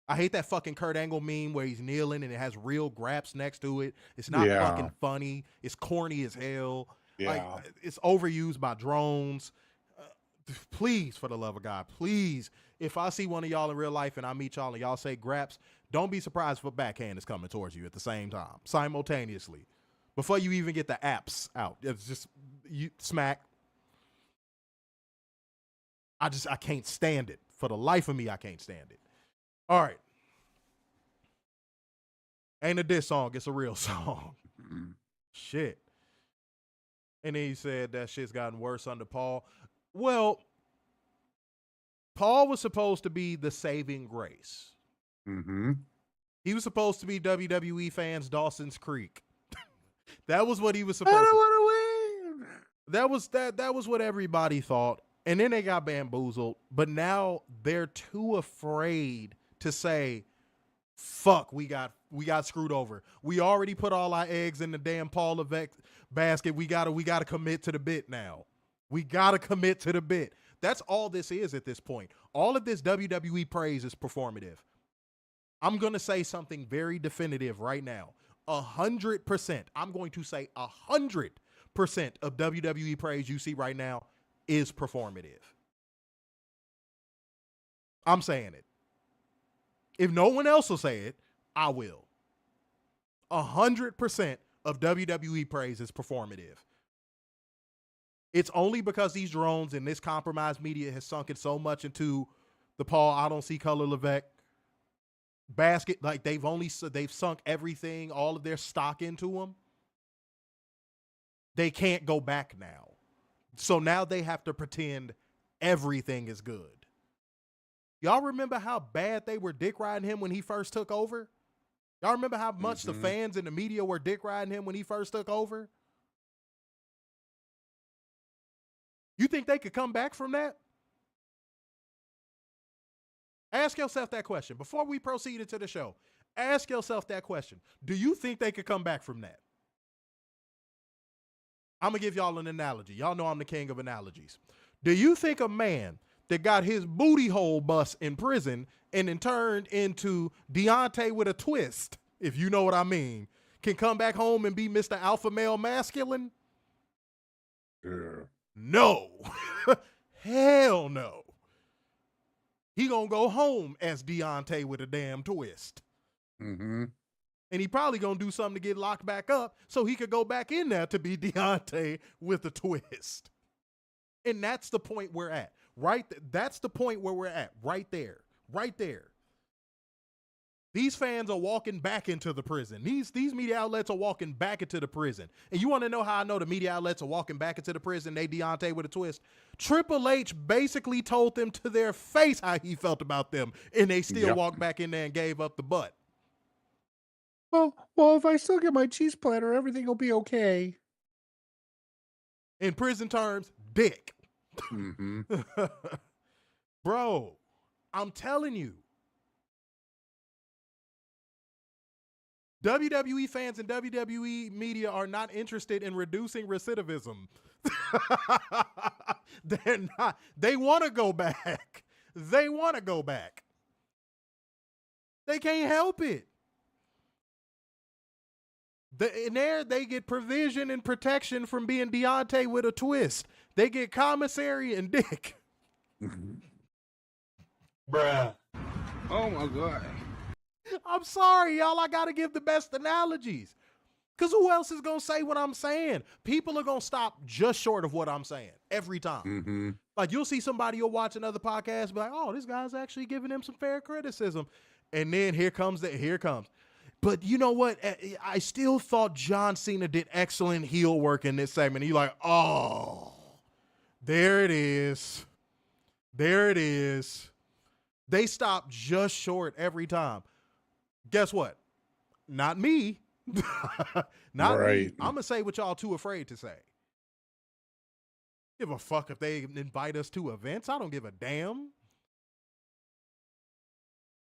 I hate that fucking Kurt Angle meme where he's kneeling and it has real graps next to it. It's not fucking funny. It's corny as hell. Yeah. Like, it's overused by drones. Please, for the love of God, please. If I see one of y'all in real life and I meet y'all and y'all say graps, don't be surprised if a backhand is coming towards you at the same time, simultaneously. Before you even get the apps out, it's just you smack. I can't stand it. For the life of me, I can't stand it. All right. Ain't a diss song, it's a real song. Shit. And then he said that shit's gotten worse under Paul. Well, Paul was supposed to be the saving grace. Mm-hmm. He was supposed to be WWE fans' Dawson's Creek. That was what he was supposed to. I don't want to win. That was what everybody thought. And then they got bamboozled. But now they're too afraid to say, fuck, we got screwed over. We already put all our eggs in the damn Paul Levesque basket. We gotta commit to the bit now. We gotta commit to the bit. That's all this is at this point. All of this WWE praise is performative. I'm gonna say something very definitive right now. 100%. I'm going to say 100% of WWE praise you see right now is performative. I'm saying it. If no one else will say it, I will. 100% of WWE praise is performative. It's only because these drones and this compromised media has sunk it so much into the Paul I don't see color Levesque basket, like they've sunk everything, all of their stock into them. They can't go back now. So now they have to pretend everything is good. Y'all remember how bad they were dick riding him when he first took over? Y'all remember how much the fans and the media were dick riding him when he first took over? You think they could come back from that? Ask yourself that question. Before we proceed into the show, ask yourself that question. Do you think they could come back from that? I'm going to give y'all an analogy. Y'all know I'm the king of analogies. Do you think a man that got his booty hole bust in prison and then turned into Deontay with a twist, if you know what I mean, can come back home and be Mr. Alpha Male Masculine? Yeah. No. Hell no. He gonna go home as Deontay with a damn twist. Mm-hmm. And he probably gonna do something to get locked back up so he could go back in there to be Deontay with a twist. And that's the point we're at. That's the point where we're at. Right there. Right there. These fans are walking back into the prison. These media outlets are walking back into the prison. And you want to know how I know the media outlets are walking back into the prison? They Deontay with a twist. Triple H basically told them to their face how he felt about them, and they still walked back in there and gave up the butt. Well, if I still get my cheese platter, everything will be okay. In prison terms, dick. Mm-hmm. Bro, I'm telling you. WWE fans and WWE media are not interested in reducing recidivism. They're not. They want to go back. They want to go back. They can't help it. In there, they get provision and protection from being Deontay with a twist. They get commissary and dick. Bruh. Oh my God. I'm sorry, y'all. I got to give the best analogies. Because who else is going to say what I'm saying? People are going to stop just short of what I'm saying every time. Mm-hmm. Like, you'll see somebody, you'll watch another podcast, be like, oh, this guy's actually giving him some fair criticism. And then here comes. But you know what? I still thought John Cena did excellent heel work in this segment. You're like, oh, there it is. There it is. They stop just short every time. Guess what? Not me. Not Right. me. I'm going to say what y'all too afraid to say. Give a fuck if they invite us to events. I don't give a damn.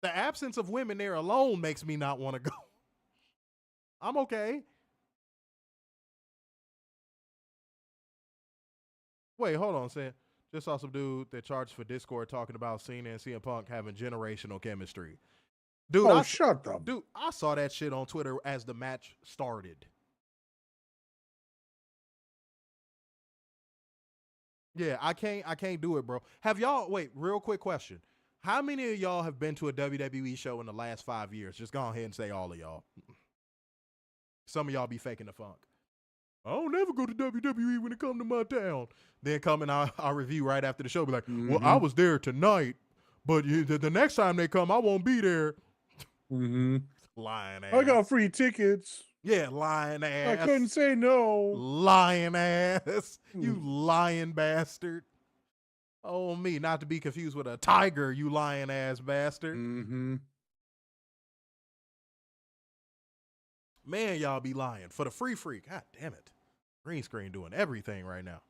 The absence of women there alone makes me not want to go. I'm okay. Wait, hold on, Sam. Just saw some dude that charged for Discord talking about Cena and CM Punk having generational chemistry. Dude, Shut up. Dude, I saw that shit on Twitter as the match started. Yeah, I can't do it, bro. Have y'all, wait, real quick question. How many of y'all have been to a WWE show in the last 5 years? Just go ahead and say all of y'all. Some of y'all be faking the funk. I don't never go to WWE when it come to my town. Then come and I'll review right after the show. Be like, well, I was there tonight, but the next time they come, I won't be there. Mm-hmm. Lying ass. I got free tickets. Yeah, lying ass. I couldn't say no. Lying ass. You lying bastard. Oh, me. Not to be confused with a tiger, you lying ass bastard. Mm-hmm. Man, y'all be lying. For the free. God damn it. Green screen doing everything right now.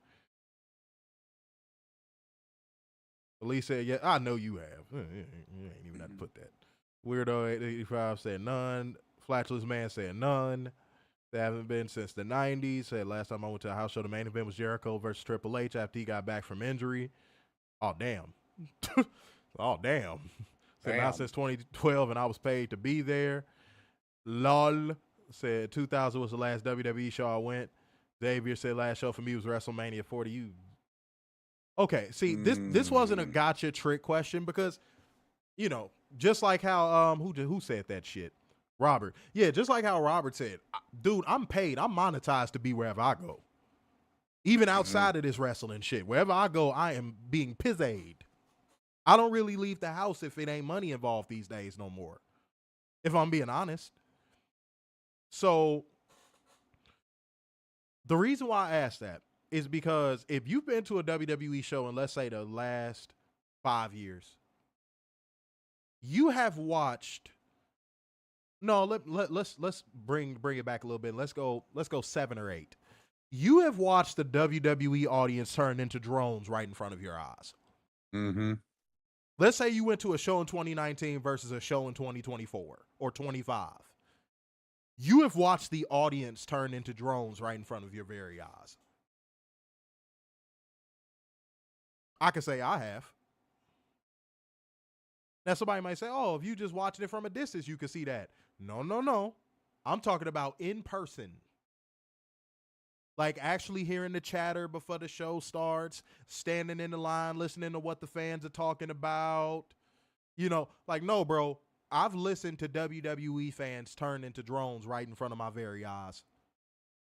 Elise said, yeah, I know you have. You ain't even have to put that. Weirdo 885 said none. Flatulous Man said none. They haven't been since the 90s. Said last time I went to a house show, the main event was Jericho versus Triple H after he got back from injury. Oh, damn. Oh, damn. Said not since 2012, and I was paid to be there. Lol. Said 2000 was the last WWE show I went. Xavier said last show for me was WrestleMania 40. You. Okay, see, this wasn't a gotcha trick question because, you know, just like how who said that shit? Robert. Yeah, just like how Robert said, dude, I'm paid. I'm monetized to be wherever I go. Even outside of this wrestling shit. Wherever I go, I am being pizzade. I don't really leave the house if it ain't money involved these days no more. If I'm being honest. So the reason why I asked that is because if you've been to a WWE show in, let's say, the last 5 years, you have watched. No, let's bring it back a little bit. Let's go 7 or 8. You have watched the WWE audience turn into drones right in front of your eyes. Mm-hmm. Let's say you went to a show in 2019 versus a show in 2024 or 25. You have watched the audience turn into drones right in front of your very eyes. I can say I have. Now, somebody might say, oh, if you just watching it from a distance, you can see that. No. I'm talking about in person. Like actually hearing the chatter before the show starts, standing in the line, listening to what the fans are talking about. You know, like, no, bro. I've listened to WWE fans turn into drones right in front of my very eyes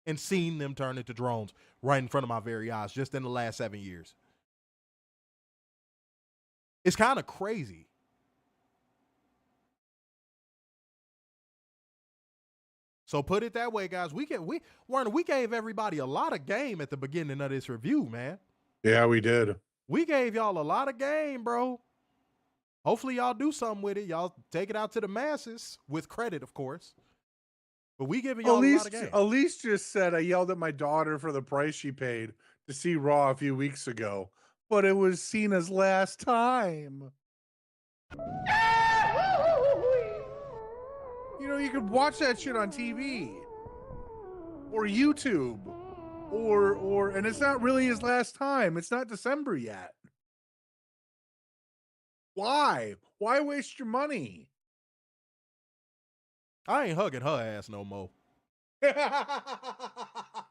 and seen them turn into drones right in front of my very eyes just in the last 7 years. It's kind of crazy. So put it that way, guys. We gave everybody a lot of game at the beginning of this review, man. Yeah, we did. We gave y'all a lot of game, bro. Hopefully y'all do something with it. Y'all take it out to the masses with credit, of course. But we giving y'all a lot of game. Elise just said I yelled at my daughter for the price she paid to see Raw a few weeks ago, but it was Cena's last time. You know, you could watch that shit on TV or YouTube or and it's not really his last time. It's not December yet. Why? Why waste your money? I ain't hugging her ass no more. I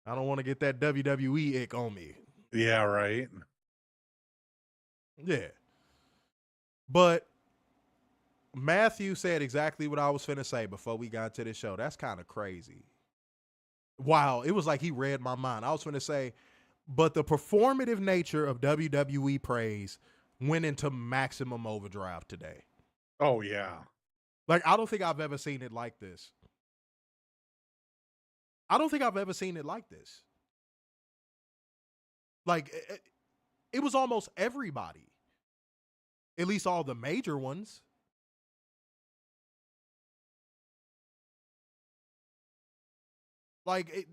don't want to get that WWE ick on me. Yeah, right. Yeah. But Matthew said exactly what I was finna say before we got to this show. That's kind of crazy. Wow. It was like he read my mind. I was finna say, but the performative nature of WWE praise went into maximum overdrive today. Oh, yeah. Like, I don't think I've ever seen it like this. Like, it was almost everybody. At least all the major ones. Like,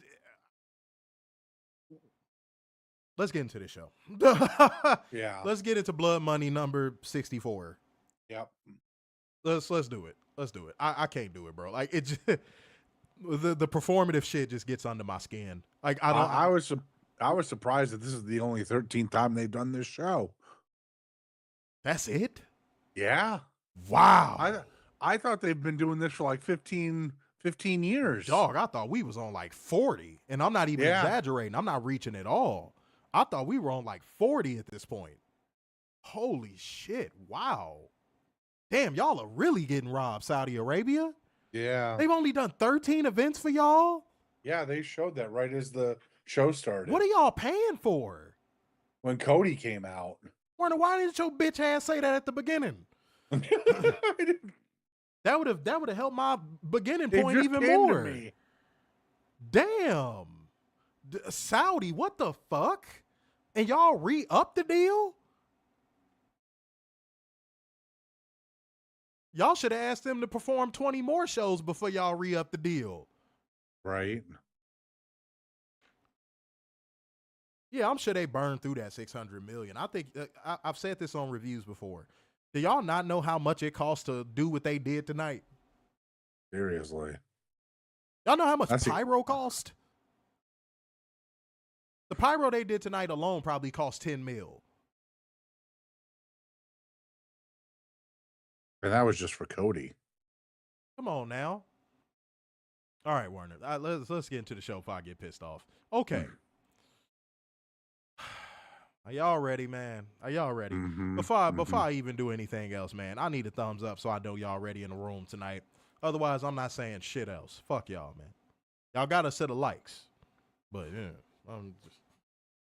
let's get into this show. Yeah. Let's get into Blood Money number 64. Yep. Let's do it. Let's do it. I can't do it, bro. Like, it just, the performative shit just gets under my skin. Like, I was surprised that this is the only 13th time they've done this show. That's it? Yeah. Wow. I thought they've been doing this for like 15 years. Dog, I thought we was on like 40. And I'm not even exaggerating. I'm not reaching at all. I thought we were on like 40 at this point. Holy shit. Wow. Damn, y'all are really getting robbed, Saudi Arabia. Yeah. They've only done 13 events for y'all? Yeah, they showed that right as the show started. What are y'all paying for? When Cody came out. Warner, why didn't your bitch ass say that at the beginning? That would have helped my beginning point even more. Damn. Saudi, what the fuck? And y'all re-up the deal? Y'all should have asked them to perform 20 more shows before y'all re-up the deal. Right. Yeah, I'm sure they burned through that $600 million. I think I've said this on reviews before. Do y'all not know how much it costs to do what they did tonight? Seriously. Y'all know how much pyro cost? The pyro they did tonight alone probably cost $10 million. And that was just for Cody. Come on now. All right, Warner. Let's get into the show before I get pissed off. Okay. Are y'all ready, man? Are y'all ready? Before I even do anything else, man, I need a thumbs up so I know y'all ready in the room tonight. Otherwise, I'm not saying shit else. Fuck y'all, man. Y'all got a set of likes. But, yeah,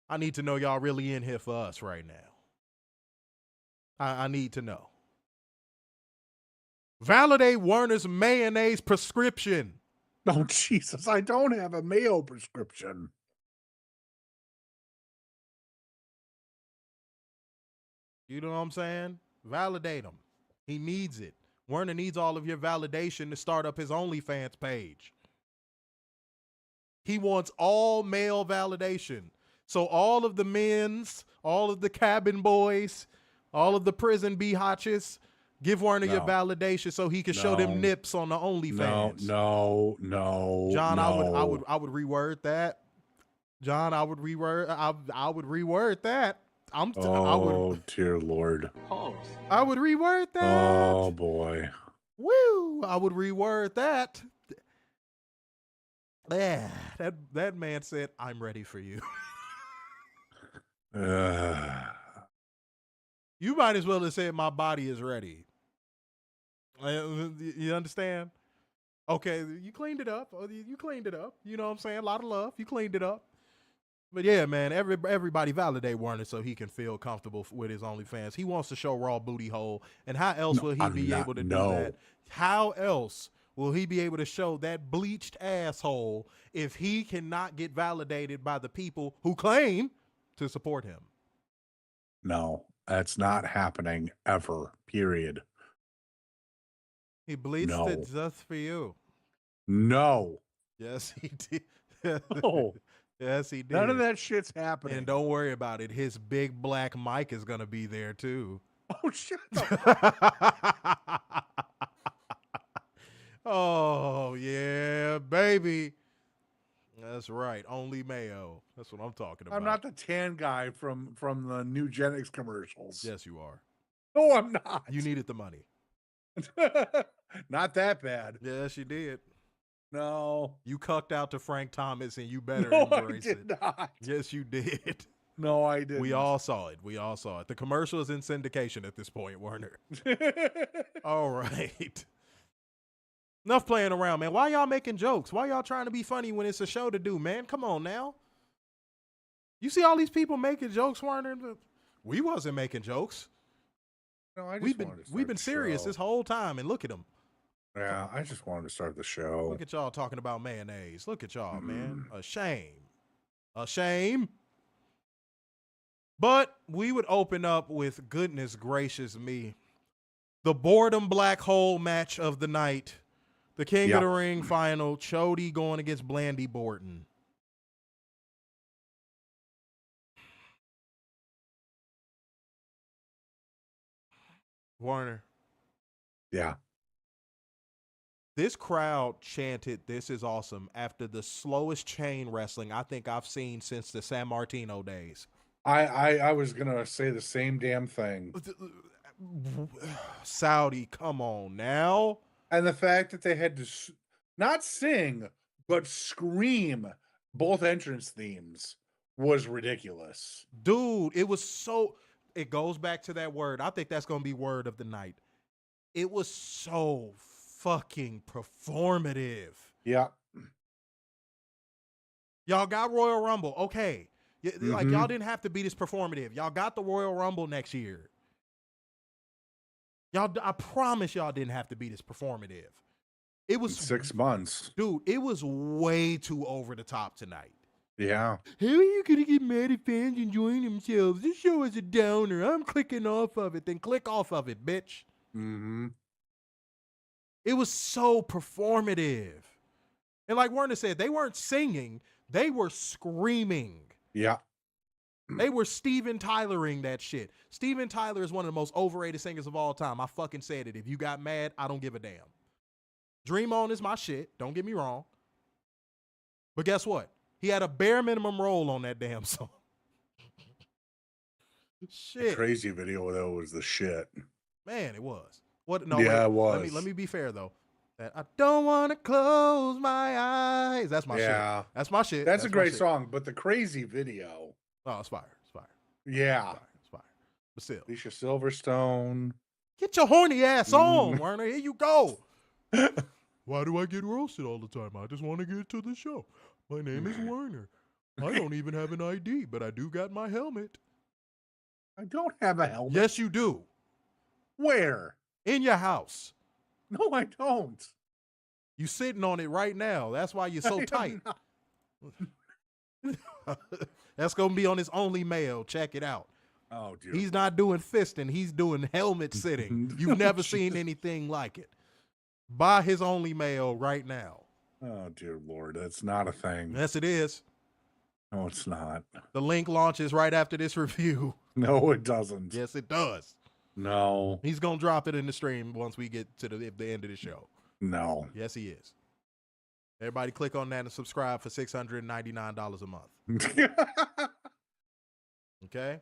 I need to know y'all really in here for us right now. I need to know. Validate Werner's mayonnaise prescription. Oh, Jesus. I don't have a mayo prescription. You know what I'm saying? Validate him. He needs it. Werner needs all of your validation to start up his OnlyFans page. He wants all male validation. So all of the men's, all of the cabin boys, all of the prison biatches, give Werner your validation so he can show them nips on the OnlyFans. No. John, I would reword that. John, I would reword that. Dear Lord. I would reword that. Oh, boy. Woo! I would reword that. Yeah, that man said, "I'm ready for you." You might as well have said, "My body is ready." You understand? Okay, you cleaned it up. You cleaned it up. You know what I'm saying? A lot of love. You cleaned it up. But yeah, man, everybody validate Werner so he can feel comfortable with his OnlyFans. He wants to show raw booty hole. And how else will he be able to do that? How else will he be able to show that bleached asshole if he cannot get validated by the people who claim to support him? No, that's not happening ever, period. He bleached it just for you. No. Yes, he did. No. Yes, he did. None of that shit's happening. And don't worry about it. His big black mic is going to be there too. Oh, shit. Oh, yeah, baby. That's right. Only mayo. That's what I'm talking about. I'm not the tan guy from the Nugenics commercials. Yes, you are. No, I'm not. You needed the money. Not that bad. Yes, you did. No. You cucked out to Frank Thomas, and you better No, I embrace did it. not. Yes, you did. No, I didn't. We all saw it. We all saw it. The commercial is in syndication at this point, Werner. All right. Enough playing around, man. Why y'all making jokes? Why y'all trying to be funny when it's a show to do, man? Come on now. You see all these people making jokes, Werner? We wasn't making jokes. No, I just We've been serious this whole time, and look at them. Yeah, I just wanted to start the show. Look at y'all talking about mayonnaise. Look at y'all, man. A shame. A shame. But we would open up with, goodness gracious me, the boredom black hole match of the night. The King of the Ring final. Cody going against Blandy Borton. Warner. Yeah. This crowd chanted, "This is awesome," after the slowest chain wrestling I think I've seen since the San Martino days. I was going to say the same damn thing. Saudi, come on now. And the fact that they had to not sing, but scream both entrance themes was ridiculous. Dude, it was so, it goes back to that word. I think that's going to be word of the night. It was so fucking performative. Yeah. Y'all got Royal Rumble. Okay. Like, y'all didn't have to be this performative. Y'all got the Royal Rumble next year. Y'all, I promise y'all didn't have to be this performative. It was 6 months. Dude, it was way too over the top tonight. Yeah. How are you going to get mad at fans enjoying themselves? This show is a downer. I'm clicking off of it. Then click off of it, bitch. Mm-hmm. It was so performative. And like Werner said, they weren't singing. They were screaming. Yeah. They were Steven Tylering that shit. Steven Tyler is one of the most overrated singers of all time. I fucking said it. If you got mad, I don't give a damn. Dream On is my shit. Don't get me wrong. But guess what? He had a bare minimum role on that damn song. Shit. The crazy video though was the shit. Man, it was. What? No, yeah, wait. it was. Let me be fair though. That I don't want to close my eyes. That's my shit. That's my shit. That's a great song, but the crazy video. Oh, it's fire. It's fire. Yeah. It's fire. But still. Alicia Silverstone. Get your horny ass on, Werner. Here you go. Why do I get roasted all the time? I just want to get to the show. My name is Werner. I don't even have an ID, but I do got my helmet. I don't have a helmet. Yes, you do. Where? In your house. No, I don't. You sitting on it right now. That's why you're so tight. That's going to be on his only mail. Check it out. Oh, dear. He's not doing fisting. He's doing helmet sitting. You've never seen anything like it. Buy his only mail right now. Oh, dear Lord. That's not a thing. Yes, it is. No, it's not. The link launches right after this review. No, it doesn't. Yes, it does. No. He's going to drop it in the stream once we get to the end of the show. No. Yes, he is. Everybody click on that and subscribe for $699 a month. Okay?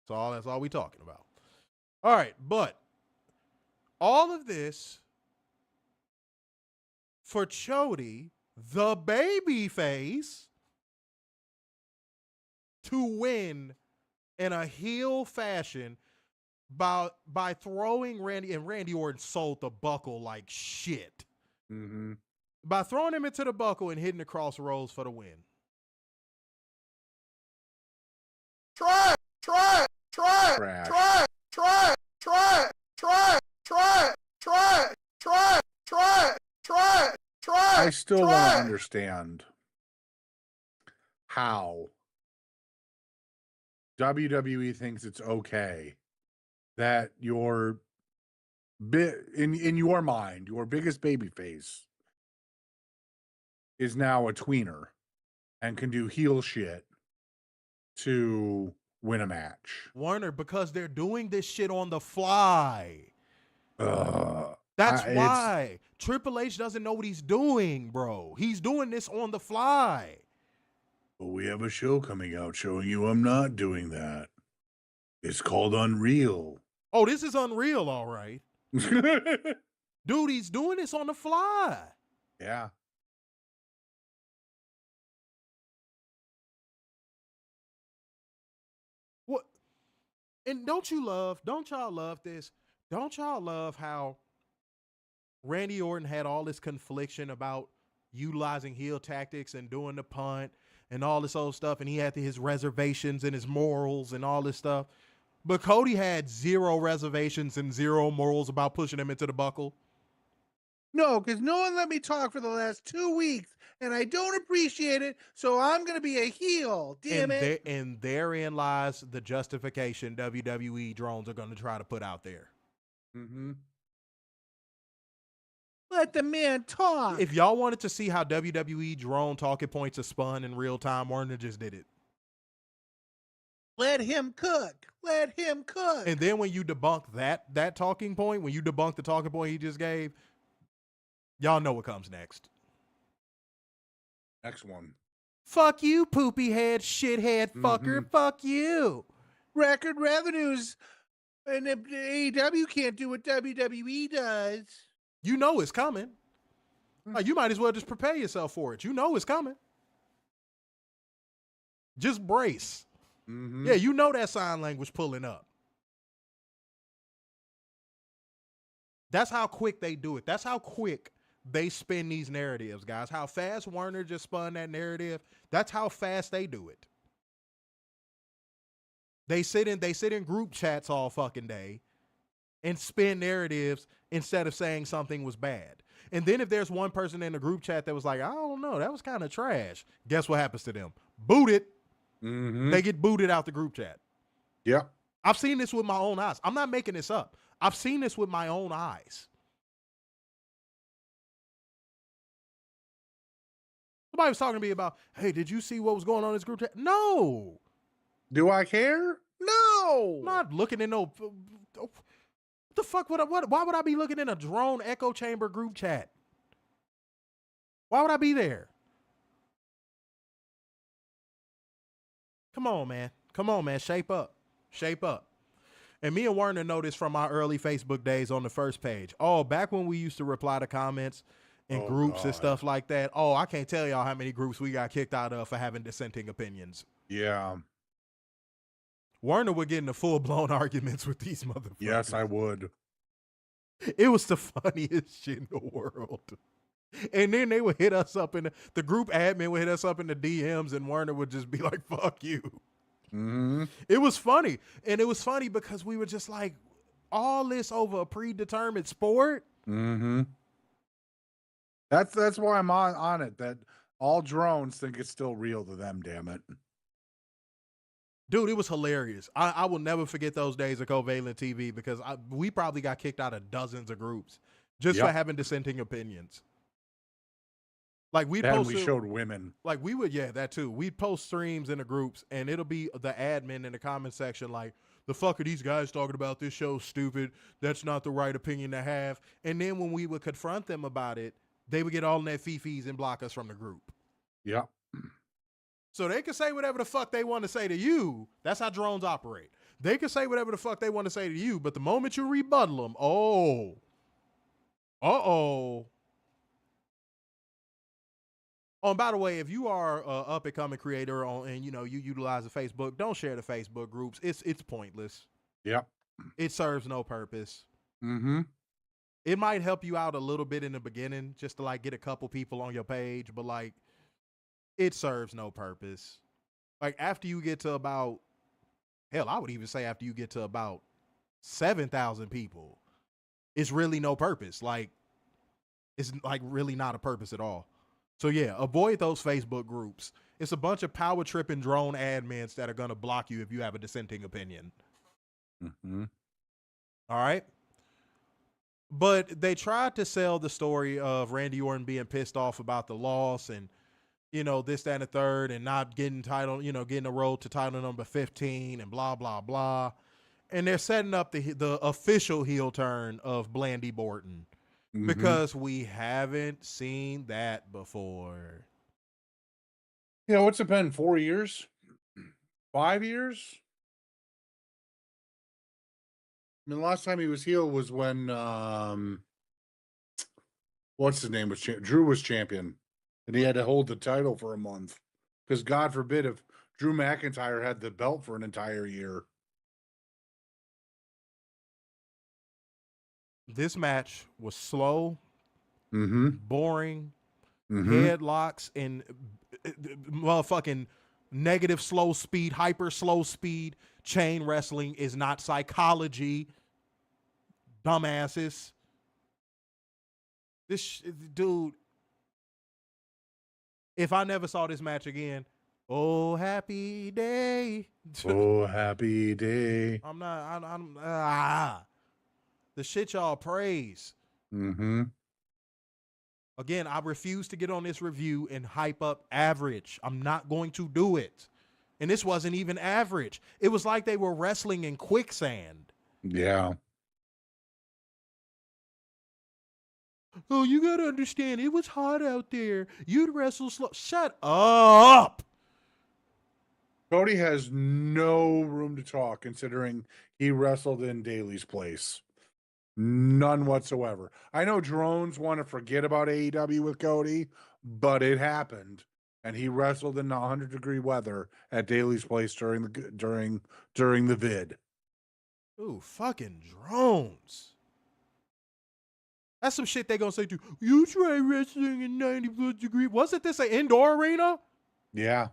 That's all we talking about. All right, but all of this for Cody, the baby face, to win in a heel fashion by throwing Randy, and Randy Orton sold the buckle like shit. Mm-hmm. By throwing him into the buckle and hitting the crossroads for the win. Try. I still want to understand how WWE thinks it's okay that your in your mind, your biggest babyface is now a tweener and can do heel shit to win a match. Warner, because they're doing this shit on the fly. That's why. Triple H doesn't know what he's doing, bro. He's doing this on the fly. But we have a show coming out showing you I'm not doing that. It's called Unreal. Oh, this is Unreal, all right. Dude, he's doing this on the fly. Yeah. What? And don't y'all love this? Don't y'all love how Randy Orton had all this confliction about utilizing heel tactics and doing the punt and all this old stuff, and he had his reservations and his morals and all this stuff. But Cody had 0 reservations and 0 morals about pushing him into the buckle. No, because no one let me talk for the last 2 weeks, and I don't appreciate it, so I'm going to be a heel. Damn it. And therein lies the justification WWE drones are going to try to put out there. Mm-hmm. Let the man talk. If y'all wanted to see how WWE drone talking points are spun in real time, Warner just did it. Let him cook. Let him cook. And then when you debunk that talking point, when you debunk the talking point he just gave, y'all know what comes next. Next one. Fuck you, poopy head, shithead fucker. Fuck you. Record revenues. And the AEW can't do what WWE does. You know it's coming. Like, you might as well just prepare yourself for it. You know it's coming. Just brace. Mm-hmm. Yeah, you know that sign language pulling up. That's how quick they do it. That's how quick they spin these narratives, guys. How fast Warner just spun that narrative. That's how fast they do it. They sit in group chats all fucking day and spin narratives instead of saying something was bad. And then if there's one person in the group chat that was like, I don't know, that was kind of trash. Guess what happens to them? Booted. Mm-hmm. They get booted out the group chat. Yeah. I've seen this with my own eyes. I'm not making this up. I've seen this with my own eyes. Somebody was talking to me about, hey, did you see what was going on in this group chat? No. Do I care? No. I'm not looking in no... What the fuck would why would I be looking in a drone echo chamber group chat? Why would I be there? Come on, man. Come on, man. Shape up. Shape up. And me and Werner know this from our early Facebook days on the first page. Oh, back when we used to reply to comments in groups and stuff like that. Oh, I can't tell y'all how many groups we got kicked out of for having dissenting opinions. Yeah. Werner would get into full-blown arguments with these motherfuckers. Yes, I would. It was the funniest shit in the world. And then they would hit us up in the group admin would hit us up in the DMs, and Werner would just be like, fuck you. Mm-hmm. It was funny. And it was funny because we were just like, all this over a predetermined sport? Mm-hmm. That's why I'm on it, that all drones think it's still real to them, damn it. Dude, it was hilarious. I will never forget those days of CovalentTV because we probably got kicked out of dozens of groups just for having dissenting opinions. Like we showed women. Like we would, that too. We'd post streams in the groups and it'll be the admin in the comment section like, the fuck are these guys talking about? This show's stupid. That's not the right opinion to have. And then when we would confront them about it, they would get all in their fifis and block us from the group. Yeah. So they can say whatever the fuck they want to say to you. That's how drones operate. They can say whatever the fuck they want to say to you, but the moment you rebuttal them, oh, and by the way, if you are an up-and-coming creator and you utilize the Facebook, don't share the Facebook groups. It's pointless. Yep. It serves no purpose. Mm-hmm. It might help you out a little bit in the beginning just to like get a couple people on your page, but like it serves no purpose. Like after you get to about, hell, I would even say after you get to about 7,000 people, it's really no purpose. Like it's like really not a purpose at all. So yeah, avoid those Facebook groups. It's a bunch of power tripping drone admins that are going to block you if you have a dissenting opinion. Mm-hmm. All right. But they tried to sell the story of Randy Orton being pissed off about the loss and, this, that, and the third and not getting getting a road to title number 15 and blah, blah, blah. And they're setting up the official heel turn of Blandy Borton because we haven't seen that before. What's it been? 4 years? 5 years? I mean, the last time he was heel was when what's his name was Drew was champion, and he had to hold the title for a month because God forbid if Drew McIntyre had the belt for an entire year. This match was slow, Mm-hmm. boring, Mm-hmm. headlocks, and motherfucking negative slow speed, hyper slow speed. Chain wrestling is not psychology. Dumbasses. Dude, if I never saw this match again, oh, happy day. Oh, happy day. The shit y'all praise. Mm-hmm. Again, I refuse to get on this review and hype up average. I'm not going to do it. And this wasn't even average. It was like they were wrestling in quicksand. Yeah. Oh, you got to understand, it was hot out there. You'd wrestle slow. Shut up. Cody has no room to talk considering he wrestled in Daly's place. None whatsoever. I know drones want to forget about AEW with Cody, but it happened. And he wrestled in 100-degree weather at Daly's place during the vid. Ooh, fucking drones. That's some shit they gonna say to you. Try wrestling in 90+ degree. Wasn't this an indoor arena? Yeah.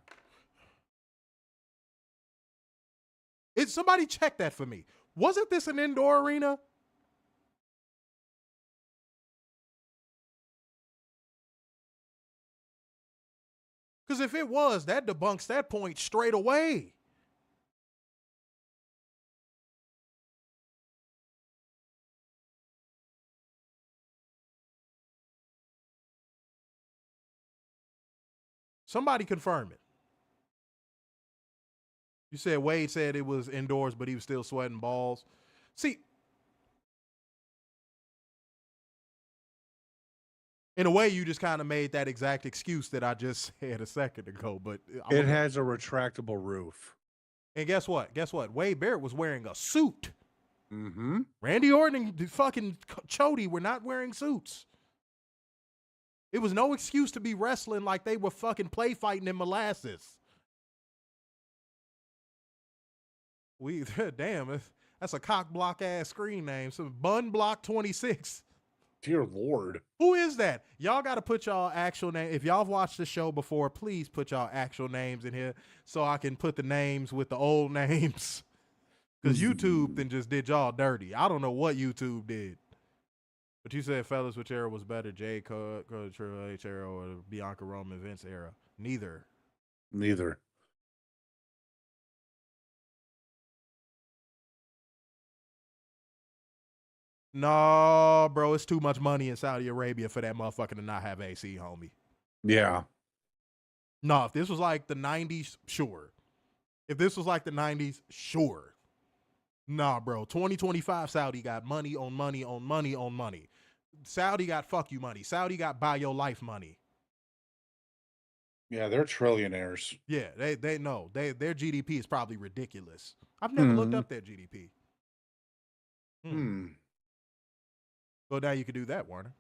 Somebody check that for me. Wasn't this an indoor arena? Because if it was, that debunks that point straight away. Somebody confirm it. You said Wade said it was indoors, but he was still sweating balls. See, in a way, you just kind of made that exact excuse that I just said a second ago. But it has a retractable roof. And guess what? Wade Barrett was wearing a suit. Mm-hmm. Randy Orton and fucking Cody were not wearing suits. It was no excuse to be wrestling like they were fucking play fighting in molasses. Damn, that's a cock block ass screen name. So Bun Block 26. Dear Lord. Who is that? Y'all got to put y'all actual name. If y'all have watched the show before, please put y'all actual names in here so I can put the names with the old names. Because YouTube then just did y'all dirty. I don't know what YouTube did. But you said fellas, which era was better? Jade, Triple H era, or Bianca Roman Vince era? Neither. No, bro, it's too much money in Saudi Arabia for that motherfucker to not have AC, homie. Yeah. No, if this was like the 90s, sure. If this was like the 90s, sure. Nah, bro, 2025 Saudi got money on money on money on money. Saudi got fuck you money. Saudi got buy your life money. Yeah, they're trillionaires. Yeah, they know. Their GDP is probably ridiculous. I've never looked up their GDP. Well, now you can do that, Warner.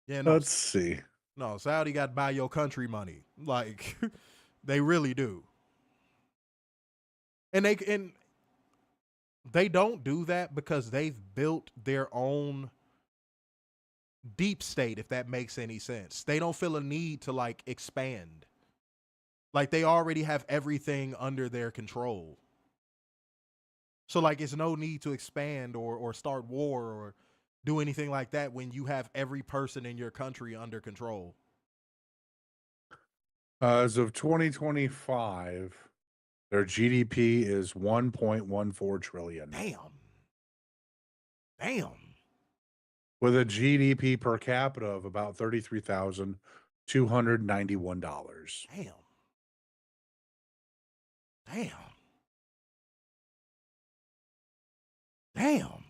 Yeah, no. Let's see. No, Saudi got buy your country money. Like, they really do. And they don't do that because they've built their own deep state, if that makes any sense. They don't feel a need to like expand. Like they already have everything under their control. So like it's no need to expand or start war or do anything like that when you have every person in your country under control. As of 2025, their GDP is 1.14 trillion. Damn. With a GDP per capita of about $33,291. Damn.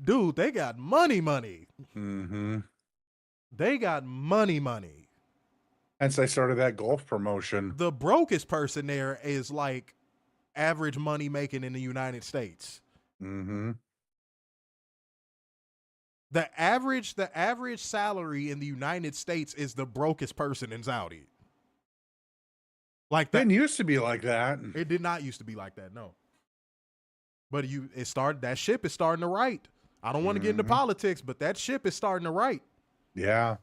Dude, they got money. Mm-hmm. They got money. Hence, I started that golf promotion. The brokest person there is like average money making in the United States. Mm-hmm. The average salary in the United States is the brokest person in Saudi. Like that Didn't used to be like that. It did not used to be like that, no. But that ship is starting to right. I don't want to get into politics, but that ship is starting to right. Yeah.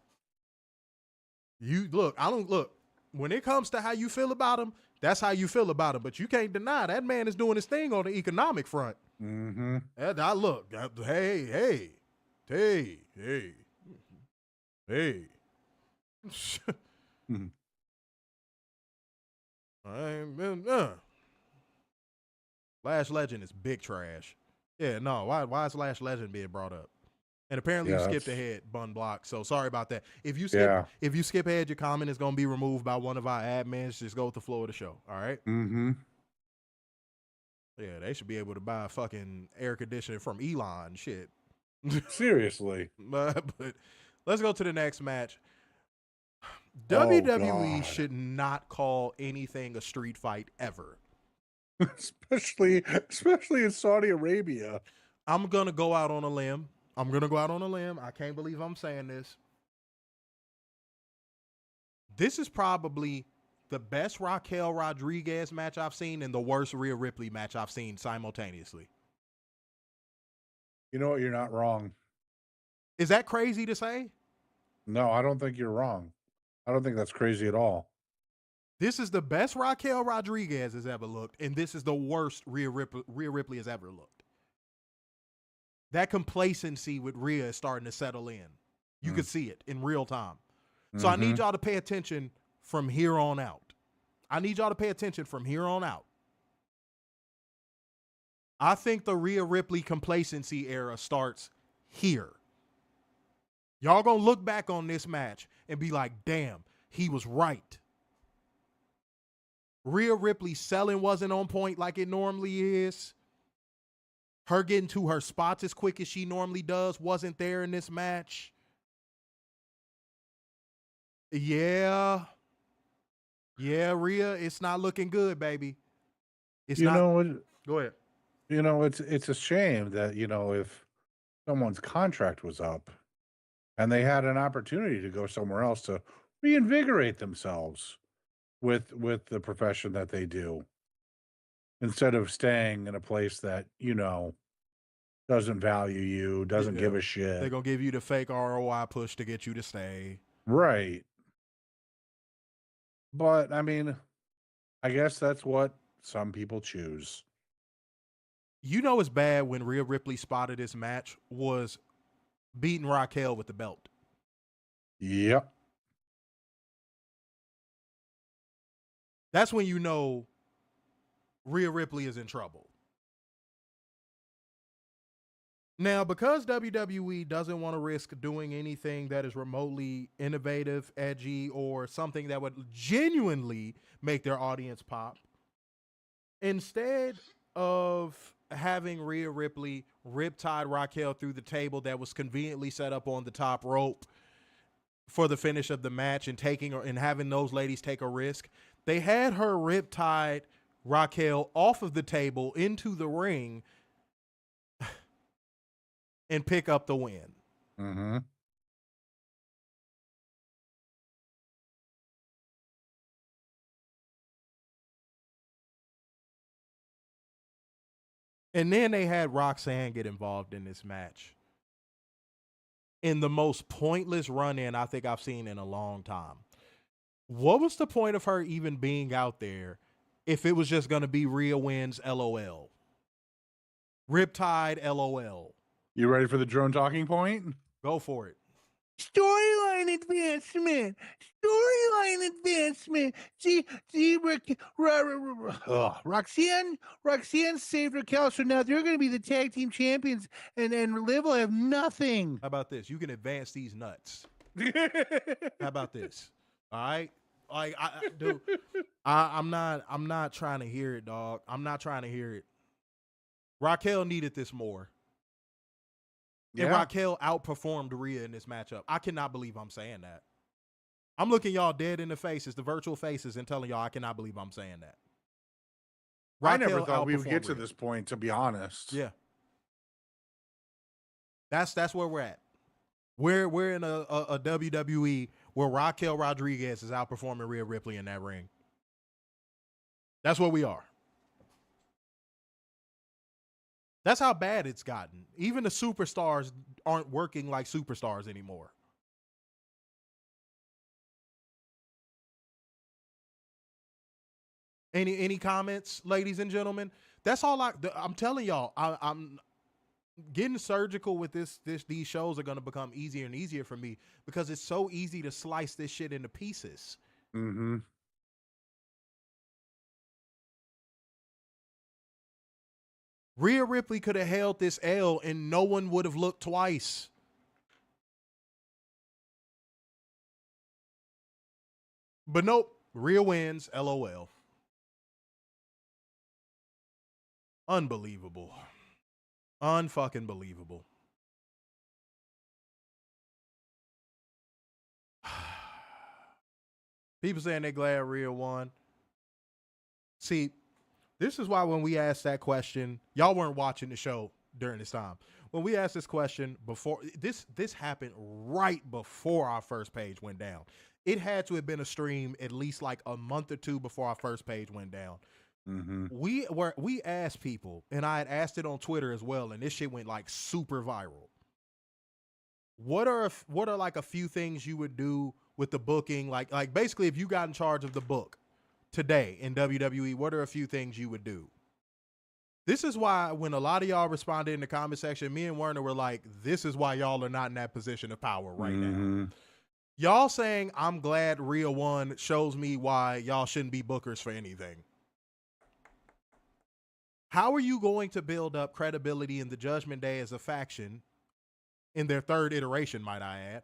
When it comes to how you feel about him, that's how you feel about him. But you can't deny that man is doing his thing on the economic front. Mm-hmm. And hey. Lash Legend is big trash. Yeah, no. Why is Lash Legend being brought up? And apparently you skipped ahead, Bun Block. So sorry about that. If you skip ahead, your comment is going to be removed by one of our admins. Just go with the flow of the show. All right? Mm-hmm. Yeah, they should be able to buy a fucking air conditioner from Elon. Shit. Seriously. But let's go to the next match. Oh, WWE God. should not call anything a street fight ever. especially in Saudi Arabia. I'm going to go out on a limb. I can't believe I'm saying this. This is probably the best Raquel Rodriguez match I've seen and the worst Rhea Ripley match I've seen simultaneously. You know what? You're not wrong. Is that crazy to say? No, I don't think you're wrong. I don't think that's crazy at all. This is the best Raquel Rodriguez has ever looked, and this is the worst Rhea Ripley has ever looked. That complacency with Rhea is starting to settle in. You could see it in real time. So I need y'all to pay attention from here on out. I think the Rhea Ripley complacency era starts here. Y'all gonna look back on this match and be like, damn, he was right. Rhea Ripley's selling wasn't on point like it normally is. Her getting to her spots as quick as she normally does wasn't there in this match. Yeah, Rhea, it's not looking good, baby. Go ahead. It's a shame that, if someone's contract was up and they had an opportunity to go somewhere else to reinvigorate themselves with the profession that they do, instead of staying in a place that, doesn't value you, doesn't give a shit. They're going to give you the fake ROI push to get you to stay. Right. But, I mean, I guess that's what some people choose. It's bad when Rhea Ripley spotted this match was beating Raquel with the belt. Yep. That's when you know Rhea Ripley is in trouble. Now, because WWE doesn't want to risk doing anything that is remotely innovative, edgy, or something that would genuinely make their audience pop, instead of having Rhea Ripley riptide Raquel through the table that was conveniently set up on the top rope for the finish of the match and having those ladies take a risk, they had her riptide Raquel off of the table into the ring and pick up the win. Mm-hmm. And then they had Roxanne get involved in this match in the most pointless run-in I think I've seen in a long time. What was the point of her even being out there if it was just going to be Rhea wins, LOL? Riptide, LOL. You ready for the drone talking point? Go for it. Storyline advancement. See, Roxanne saved Raquel, so now they're going to be the tag team champions, and Liv will have nothing. How about this? You can advance these nuts. How about this? All right. Like, dude, I'm not trying to hear it, dog. I'm not trying to hear it. Raquel needed this more. And Raquel outperformed Rhea in this matchup. I cannot believe I'm saying that. I'm looking y'all dead in the faces, the virtual faces, and telling y'all I cannot believe I'm saying that. I never Raquel thought we would get outperformed to Rhea. this point, to be honest. Yeah. That's where we're at. We're in a WWE where Raquel Rodriguez is outperforming Rhea Ripley in that ring. That's where we are. That's how bad it's gotten. Even the superstars aren't working like superstars anymore. Any comments, ladies and gentlemen? That's all I'm telling y'all. I'm getting surgical with this. These shows are going to become easier and easier for me because it's so easy to slice this shit into pieces. Mm-hmm. Rhea Ripley could have held this L and no one would have looked twice. But nope, Rhea wins, LOL. Unbelievable. Unfucking believable. People saying they're glad Rhea won. See, this is why when we asked that question, y'all weren't watching the show during this time. When we asked this question before, this happened right before our first page went down. It had to have been a stream at least like a month or two before our first page went down. Mm-hmm. We asked people, and I had asked it on Twitter as well, and this shit went like super viral. What are like a few things you would do with the booking? Like basically, if you got in charge of the book today in WWE, what are a few things you would do? This is why when a lot of y'all responded in the comment section, me and Werner were like, this is why y'all are not in that position of power right now. Y'all saying I'm glad Rhea won shows me why y'all shouldn't be bookers for anything. How are you going to build up credibility in the Judgment Day as a faction in their third iteration, might I add?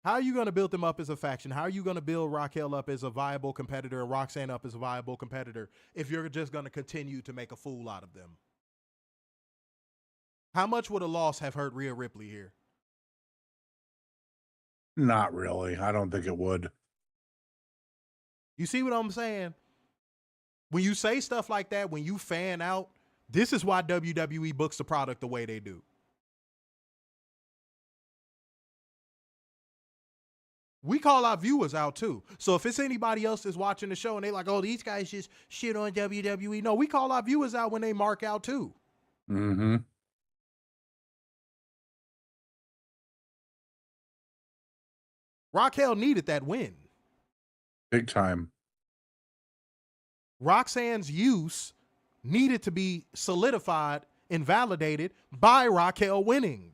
How are you going to build them up as a faction? How are you going to build Raquel up as a viable competitor and Roxanne up as a viable competitor if you're just going to continue to make a fool out of them? How much would a loss have hurt Rhea Ripley here? Not really. I don't think it would. You see what I'm saying? When you say stuff like that, when you fan out, this is why WWE books the product the way they do. We call our viewers out too. So if it's anybody else that's watching the show and they like, oh, these guys just shit on WWE. No, we call our viewers out when they mark out too. Mm-hmm. Raquel needed that win. Big time. Roxanne's use needed to be solidified and validated by Raquel winning.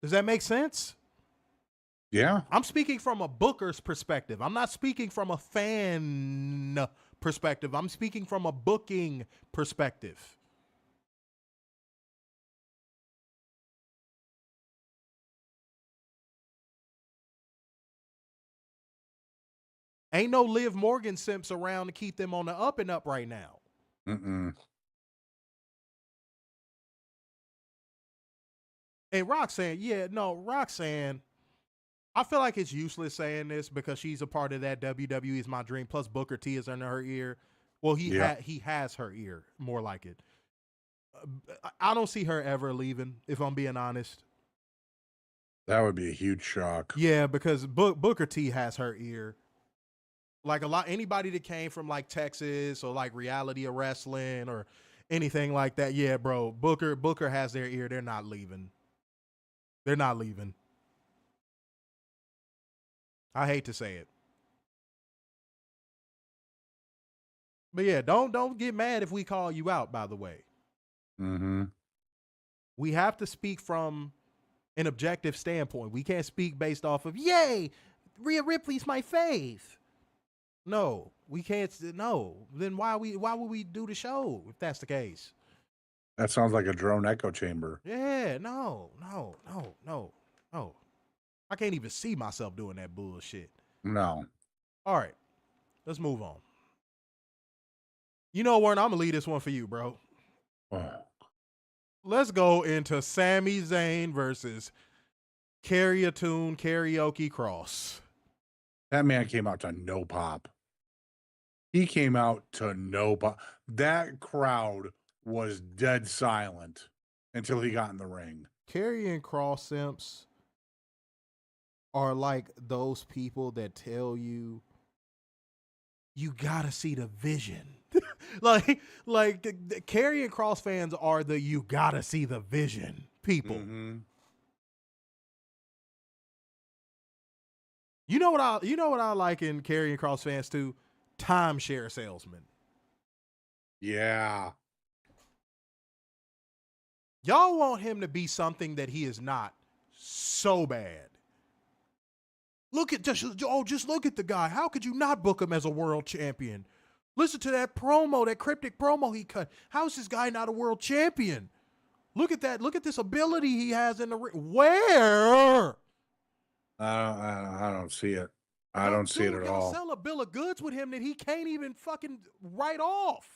Does that make sense? Yeah. I'm speaking from a booker's perspective. I'm not speaking from a fan perspective. I'm speaking from a booking perspective. Ain't no Liv Morgan simps around to keep them on the up and up right now. Mm-mm. And Roxanne, I feel like it's useless saying this because she's a part of that WWE is my dream. Plus Booker T is under her ear. Well, he has her ear, more like it. I don't see her ever leaving, if I'm being honest. That would be a huge shock. Yeah, because Booker T has her ear. Like anybody that came from like Texas or like Reality of Wrestling or anything like that. Yeah, bro, Booker has their ear. They're not leaving. They're not leaving. I hate to say it. But yeah, don't get mad if we call you out, by the way. Mm-hmm. We have to speak from an objective standpoint. We can't speak based off of, yay, Rhea Ripley's my fave. No, we can't. No, then why would we do the show if that's the case? That sounds like a drone echo chamber. Yeah, no. I can't even see myself doing that bullshit. No. All right, let's move on. You know, Warren, I'm gonna leave this one for you, bro. Oh. Let's go into Sami Zayn versus Carry a tune, karaoke, Kross. That man came out to no pop. He came out to no pop. That crowd was dead silent until he got in the ring. Karrion Kross simps are like those people that tell you gotta see the vision. like the Karrion Kross fans are the you gotta see the vision people. Mm-hmm. You know what I like in Karrion Kross fans too? Timeshare salesman. Yeah. Y'all want him to be something that he is not so bad. Just look at the guy. How could you not book him as a world champion? Listen to that promo, that cryptic promo he cut. How is this guy not a world champion? Look at that. Look at this ability he has in the ring. Where? I don't see it. I don't see it at all. Sell a bill of goods with him that he can't even fucking write off.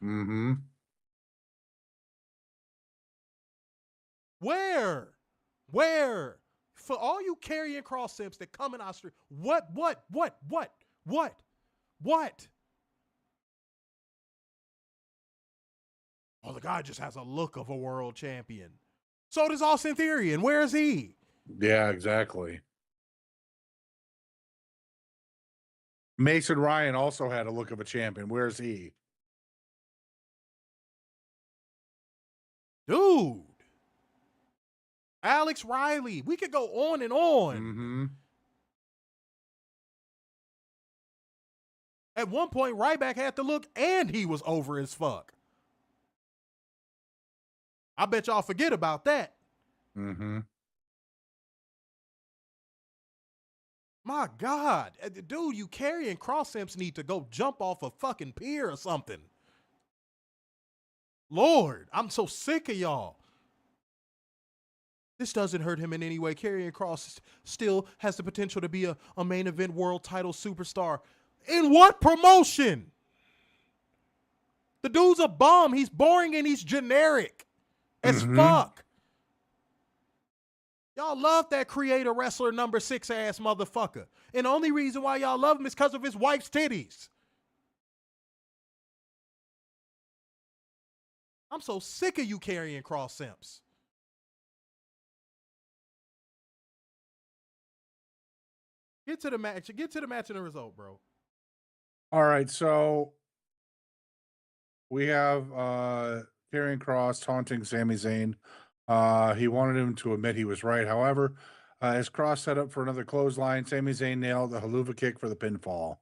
Mm-hmm. Where? For all you Karrion Kross simps that come in our street, what? Oh, the guy just has a look of a world champion. So does Austin Theory, and where is he? Yeah, exactly. Mason Ryan also had a look of a champion. Where's he? Dude. Alex Riley. We could go on and on. Mm-hmm. At one point, Ryback had to look, and he was over as fuck. I bet y'all forget about that. Mm-hmm. My God. Dude, you Karrion Kross simps need to go jump off a fucking pier or something. Lord, I'm so sick of y'all. This doesn't hurt him in any way. Karrion Kross still has the potential to be a main event world title superstar. In what promotion? The dude's a bum. He's boring and he's generic as fuck. Y'all love that creator wrestler number 6 ass motherfucker. And the only reason why y'all love him is because of his wife's titties. I'm so sick of you Karrion Kross simps. Get to the match. Get to the match and the result, bro. All right, so we have Karrion Kross taunting Sami Zayn. He wanted him to admit he was right. However, as Kross set up for another clothesline, Sami Zayn nailed the haluva kick for the pinfall.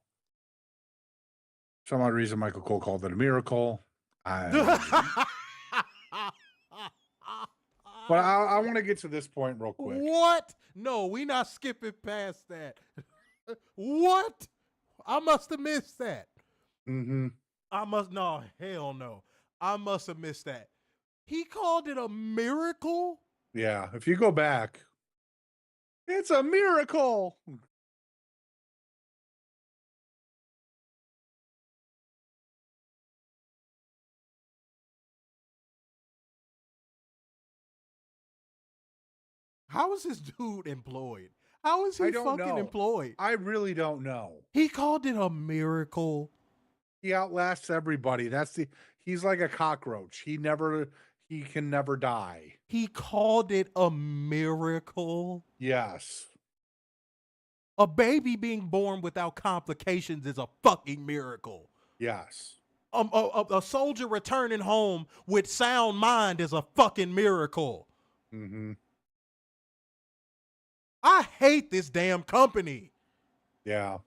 For some odd reason, Michael Cole called it a miracle. But I want to get to this point real quick. What? No, we not skipping past that. What? I must have missed that. Mm-hmm. No, hell no. I must have missed that. He called it a miracle? Yeah, if you go back, it's a miracle. How is this dude employed? How is he I don't fucking know. employed? I really don't know. He called it a miracle. He outlasts everybody. He's like a cockroach. He can never die. He called it a miracle. Yes. A baby being born without complications is a fucking miracle. Yes. A soldier returning home with sound mind is a fucking miracle. Mm-hmm. I hate this damn company. Yeah.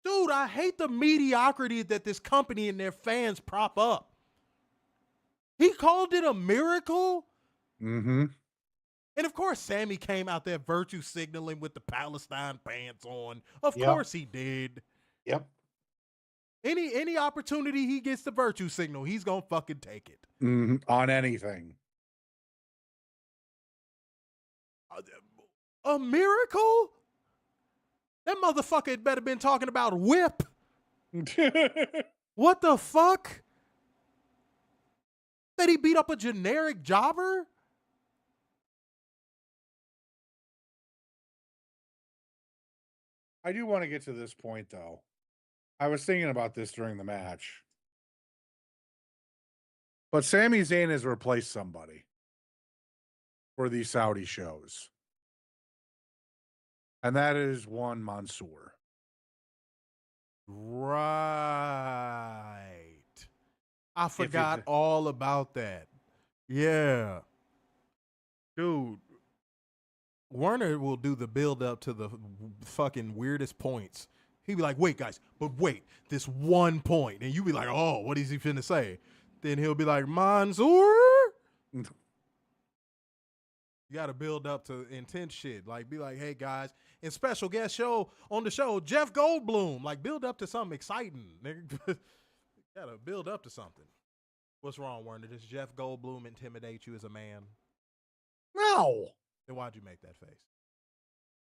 Dude, I hate the mediocrity that this company and their fans prop up. He called it a miracle? Mm-hmm. And of course, Sami came out there virtue signaling with the Palestine pants on. Of course he did. Yep. Any opportunity he gets to virtue signal, he's gonna fucking take it. Mm-hmm. On anything. A miracle? That motherfucker had better been talking about whip. What the fuck? That he beat up a generic jobber? I do want to get to this point, though. I was thinking about this during the match. But Sami Zayn has replaced somebody for these Saudi shows. And that is one Mansoor. Right. I forgot all about that. Yeah. Dude, Werner will do the build up to the fucking weirdest points. He'd be like, wait, guys, but wait, this one point. And you be like, oh, what is he finna say? Then he'll be like, Mansoor? You got to build up to intense shit. Like, be like, hey, guys, and special guest show on the show, Jeff Goldblum. Like, build up to something exciting. Got to build up to something. What's wrong, Werner? Does Jeff Goldblum intimidate you as a man? No. Then why'd you make that face?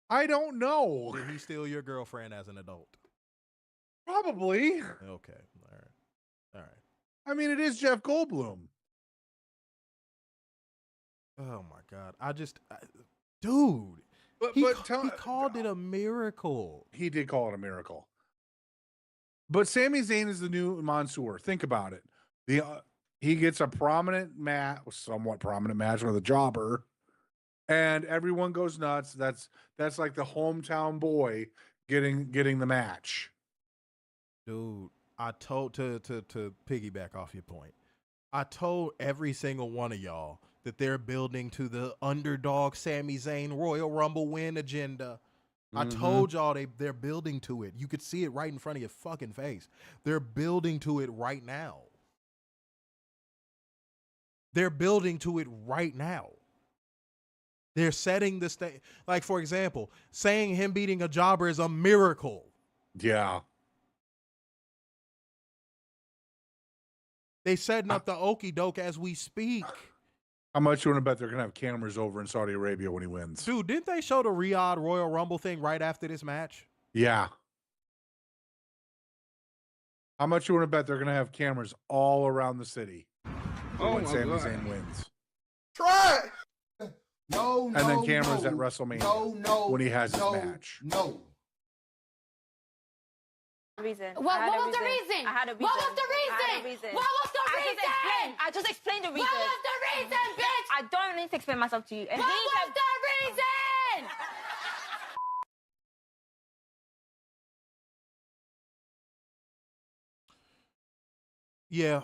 I don't know. Did he steal your girlfriend as an adult? Probably. Okay. All right. All right. I mean, it is Jeff Goldblum. Oh, my God. Dude. He called it a miracle. He did call it a miracle. But Sami Zayn is the new Mansoor. Think about it. He gets a somewhat prominent match with a jobber, and everyone goes nuts. That's like the hometown boy getting the match. Dude, I told to piggyback off your point. I told every single one of y'all that they're building to the underdog Sami Zayn Royal Rumble win agenda. I told y'all they're building to it. You could see it right in front of your fucking face. They're building to it right now. They're building to it right now. They're setting the stage. Like, for example, saying him beating a jobber is a miracle. Yeah. They setting up the okie doke as we speak. How much you want to bet they're going to have cameras over in Saudi Arabia when he wins? Dude, didn't they show the Riyadh Royal Rumble thing right after this match? Yeah. How much you want to bet they're going to have cameras all around the city when Sami Zayn wins? Try it. And then cameras at WrestleMania when he has his match. No. Reason. What was the reason? I had a reason. What was the reason? What was the reason? I just explained the reason. What was the reason, bitch? I don't need to explain myself to you. And what was the reason? Yeah.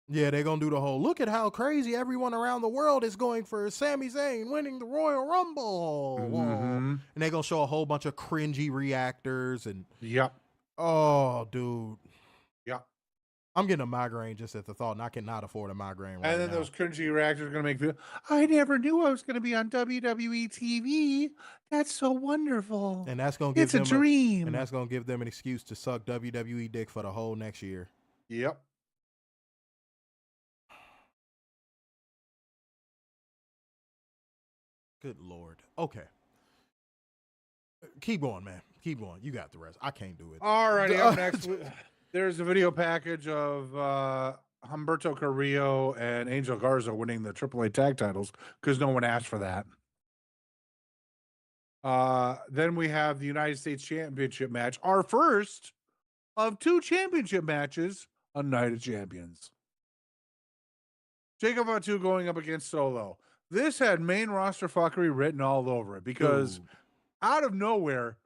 Yeah, they're going to do the whole, look at how crazy everyone around the world is going for Sami Zayn winning the Royal Rumble. And they're going to show a whole bunch of cringy reactors. And Yep. Oh, dude. Yep. I'm getting a migraine just at the thought, and I cannot afford a migraine right now. And then those cringy reactors are going to make you, I never knew I was going to be on WWE TV. That's so wonderful. And that's going to give it's a dream. And that's going to give them an excuse to suck WWE dick for the whole next year. Yep. Good Lord. Okay. Keep going, man. Keep going. You got the rest. I can't do it. All righty. Up next, there's a video package of Humberto Carrillo and Angel Garza winning the AAA tag titles because no one asked for that. Then we have the United States Championship match, our first of 2 championship matches on Night of Champions. Jacob Fatu going up against Solo. This had main roster fuckery written all over it because out of nowhere,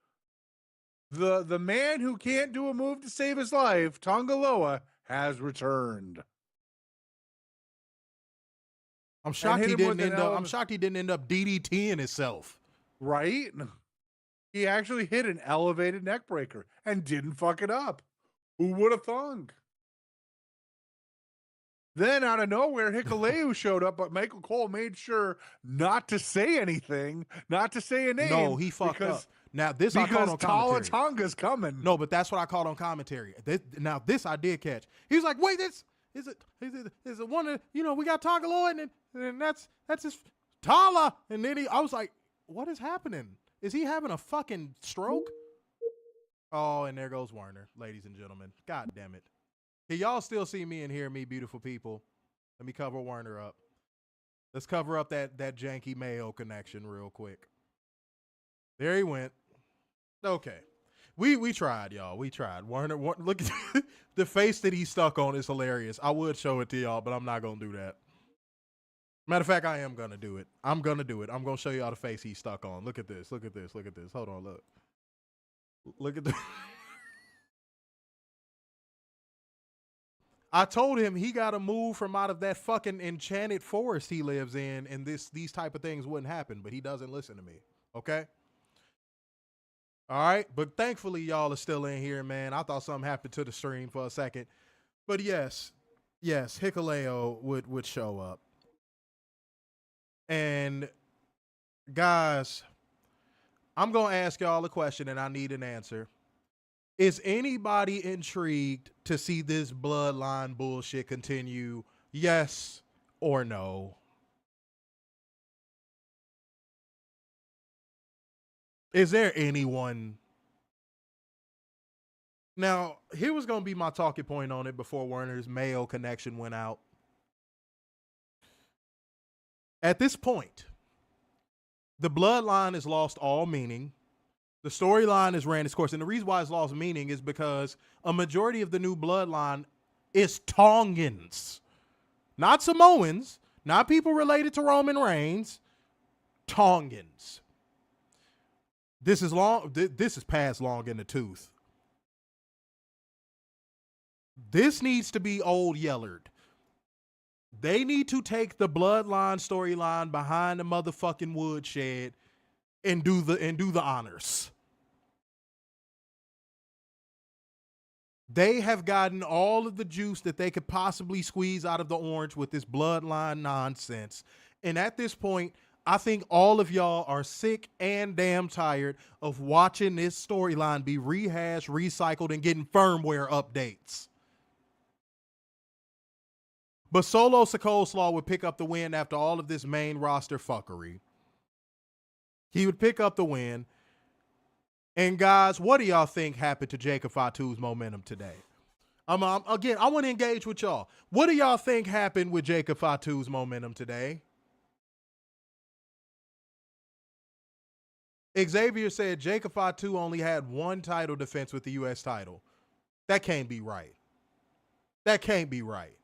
the man who can't do a move to save his life, Tonga Loa, has returned. I'm shocked he didn't end up. I'm shocked he didn't end up DDTing himself. Right? He actually hit an elevated neck breaker and didn't fuck it up. Who would have thunk? Then out of nowhere, Hikuleu showed up, but Michael Cole made sure not to say anything, not to say a name. No, he fucked up. Now this I caught on commentary. Because Tonga's coming. No, but that's what I caught on commentary. This I did catch. He was like, "Wait, this is it one of we got Tonga Lloyd and that's his Tala." And then I was like, "What is happening? Is he having a fucking stroke?" Oh, and there goes Werner, ladies and gentlemen. God damn it. Can y'all still see me and hear me, beautiful people? Let me cover Werner up. Let's cover up that janky Mayo connection real quick. There he went. Okay. We tried, y'all. We tried. Warner, look at the face that he's stuck on is hilarious. I would show it to y'all, but I'm not going to do that. Matter of fact, I am going to do it. I'm going to do it. I'm going to show y'all the face he's stuck on. Look at this. Look at this. Look at this. Hold on, look. Look at this. I told him he got to move from out of that fucking enchanted forest he lives in, and these type of things wouldn't happen, but he doesn't listen to me. Okay? All right, but thankfully y'all are still in here, man. I thought something happened to the stream for a second. But yes, Hikuleo would show up. And guys, I'm going to ask y'all a question and I need an answer. Is anybody intrigued to see this bloodline bullshit continue? Yes or no? Is there anyone? Now, here was going to be my talking point on it before Werner's Mayo connection went out. At this point, the bloodline has lost all meaning. The storyline has ran its course. And the reason why it's lost meaning is because a majority of the new bloodline is Tongans. Not Samoans, not people related to Roman Reigns. Tongans. This is long. This is past long in the tooth. This needs to be old Yellard. They need to take the bloodline storyline behind the motherfucking woodshed and do the honors. They have gotten all of the juice that they could possibly squeeze out of the orange with this bloodline nonsense. And at this point, I think all of y'all are sick and damn tired of watching this storyline be rehashed, recycled, and getting firmware updates. But Solo Sikoa would pick up the win after all of this main roster fuckery. He would pick up the win. And guys, what do y'all think happened to Jacob Fatu's momentum today? Again, I want to engage with y'all. What do y'all think happened with Jacob Fatu's momentum today? Xavier said Jacob Fatu only had one title defense with the U.S. title. That can't be right. That can't be right.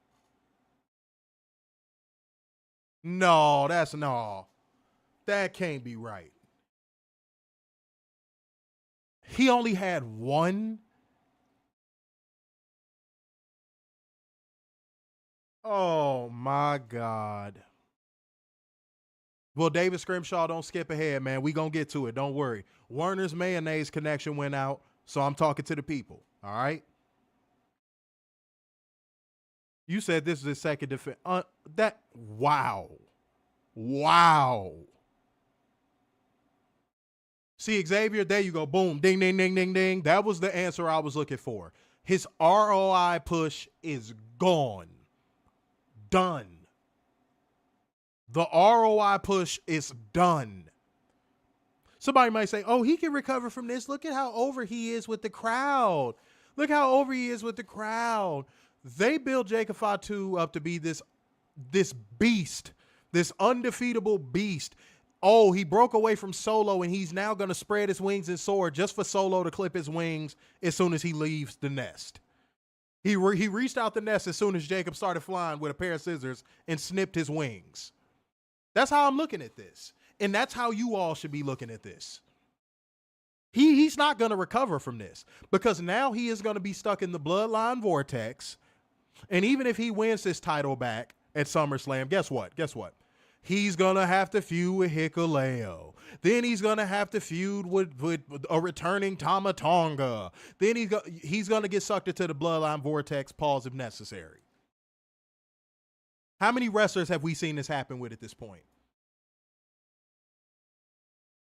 No, that can't be right. He only had one. Oh my God. Well, David Scrimshaw, don't skip ahead, man. We gonna get to it. Don't worry. Werner's mayonnaise connection went out, so I'm talking to the people. All right. You said this is his second defense. Wow. See, Xavier, there you go. Boom. Ding, ding, ding, ding, ding. That was the answer I was looking for. His ROI push is gone. Done. The ROI push is done. Somebody might say, oh, he can recover from this. Look at how over he is with the crowd. Look how over he is with the crowd. They built Jacob Fatu up to be this beast, this undefeatable beast. Oh, he broke away from Solo, and he's now going to spread his wings and soar just for Solo to clip his wings as soon as he leaves the nest. He reached out the nest as soon as Jacob started flying with a pair of scissors and snipped his wings. That's how I'm looking at this. And that's how you all should be looking at this. He's not going to recover from this because now he is going to be stuck in the bloodline vortex. And even if he wins this title back at SummerSlam, guess what? He's going to have to feud with Hikuleo. Then he's going to have to feud with a returning Tama Tonga. Then he's going to get sucked into the bloodline vortex, pause if necessary. How many wrestlers have we seen this happen with at this point?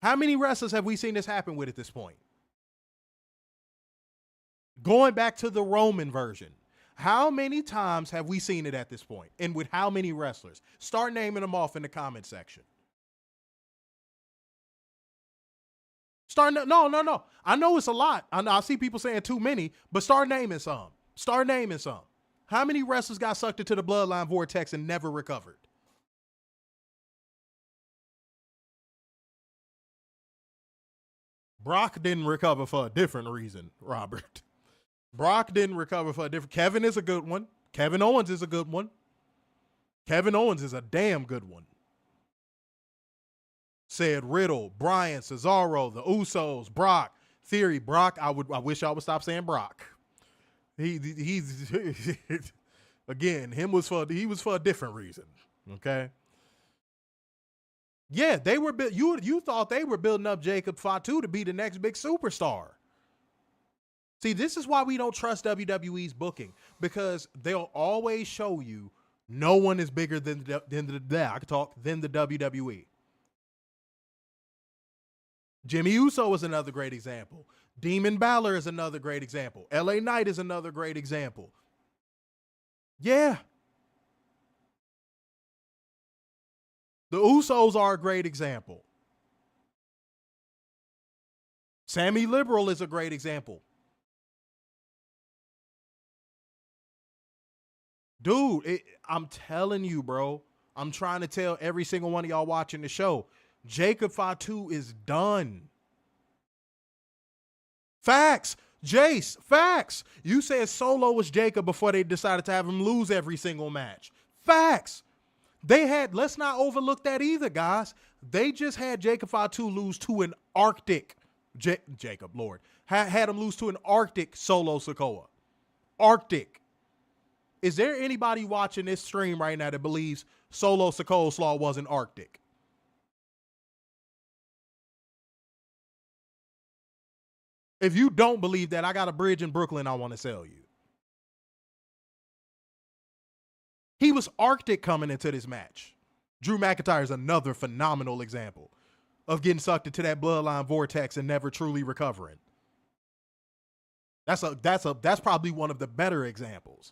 How many wrestlers have we seen this happen with at this point? Going back to the Roman version. How many times have we seen it at this point? And with how many wrestlers? Start naming them off in the comment section. No. I know it's a lot. I see people saying too many, but start naming some. How many wrestlers got sucked into the bloodline vortex and never recovered? Brock didn't recover for a different reason, Robert. Brock didn't recover for a different. Kevin is a good one. Kevin Owens is a good one. Kevin Owens is a damn good one. Said Riddle, Bryan, Cesaro, the Usos, Brock, Theory, Brock. I wish y'all would stop saying Brock. He's again, he was for a different reason. Okay. Yeah, they were you thought they were building up Jacob Fatu to be the next big superstar. See, this is why we don't trust WWE's booking, because they'll always show you no one is bigger than the WWE. Jimmy Uso is another great example. Demon Balor is another great example. LA Knight is another great example. Yeah. The Usos are a great example. Sammy Liberal is a great example. Dude, I'm telling you, bro. I'm trying to tell every single one of y'all watching the show. Jacob Fatu is done. Facts. Jace, facts. You said Solo was Jacob before they decided to have him lose every single match. Facts. Let's not overlook that either, guys. They just had Jacob Fatu lose to an Arctic. Jacob, Lord. Had him lose to an Arctic Solo Sikoa. Arctic. Is there anybody watching this stream right now that believes Solo Sikoa wasn't Arctic? If you don't believe that, I got a bridge in Brooklyn I want to sell you. He was Arctic coming into this match. Drew McIntyre is another phenomenal example of getting sucked into that bloodline vortex and never truly recovering. That's probably one of the better examples.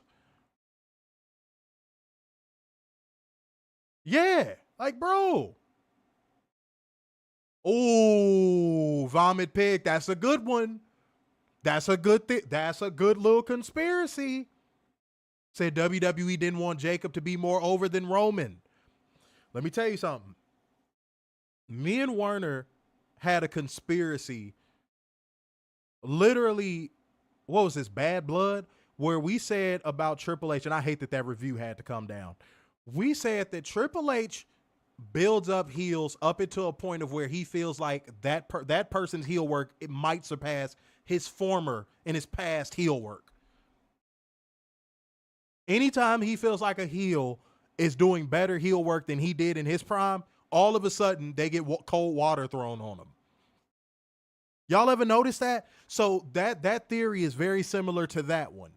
Yeah, like, bro. Oh, Vomit Pig. That's a good one. That's a good thing. That's a good little conspiracy. Said WWE didn't want Jacob to be more over than Roman. Let me tell you something. Me and Werner had a conspiracy. Literally, what was this? Bad Blood? Where we said about Triple H, and I hate that review had to come down. We said that Triple H builds up heels up until a point of where he feels like that person's heel work, it might surpass his former and his past heel work. Anytime he feels like a heel is doing better heel work than he did in his prime, all of a sudden they get cold water thrown on them. Y'all ever notice that? So that theory is very similar to that one.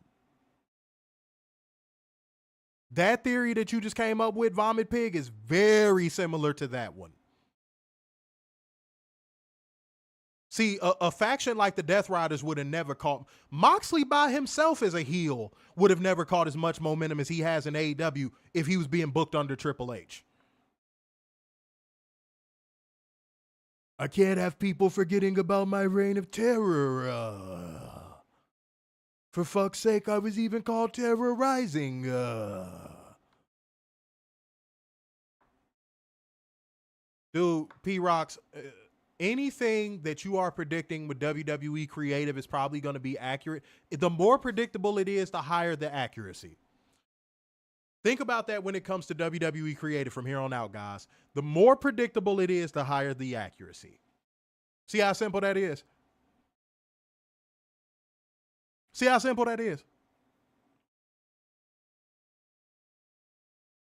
That theory that you just came up with, Vomit Pig, is very similar to that one. See, a faction like the Death Riders would have never caught... Moxley by himself as a heel would have never caught as much momentum as he has in AEW if he was being booked under Triple H. I can't have people forgetting about my reign of terror. For fuck's sake, I was even called terrorizing. Dude, P-Rocks, anything that you are predicting with WWE Creative is probably going to be accurate. The more predictable it is, the higher the accuracy. Think about that when it comes to WWE Creative from here on out, guys. The more predictable it is, the higher the accuracy. See how simple that is? See how simple that is?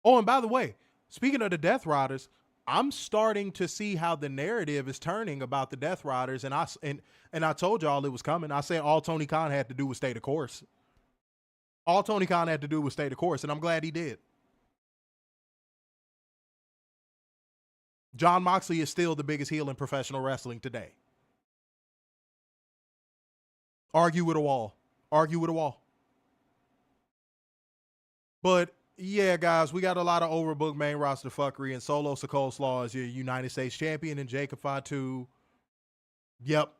Oh, and by the way, speaking of the Death Riders, I'm starting to see how the narrative is turning about the Death Riders, and I told y'all it was coming. I said all Tony Khan had to do was stay the course. All Tony Khan had to do was stay the course, and I'm glad he did. Jon Moxley is still the biggest heel in professional wrestling today. Argue with a wall. Argue with a wall. But yeah, guys, we got a lot of overbooked main roster fuckery, and Solo Sikoa is your United States champion, and Jacob Fatu. Yep.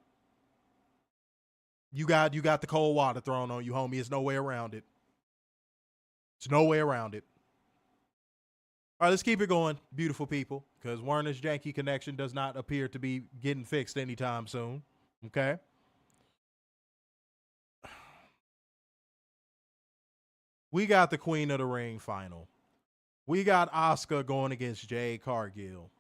You got the cold water thrown on you, homie. There's no way around it. There's no way around it. All right, let's keep it going, beautiful people, because Werner's janky connection does not appear to be getting fixed anytime soon. Okay. We got the Queen of the Ring final. We got Asuka going against Jade Cargill.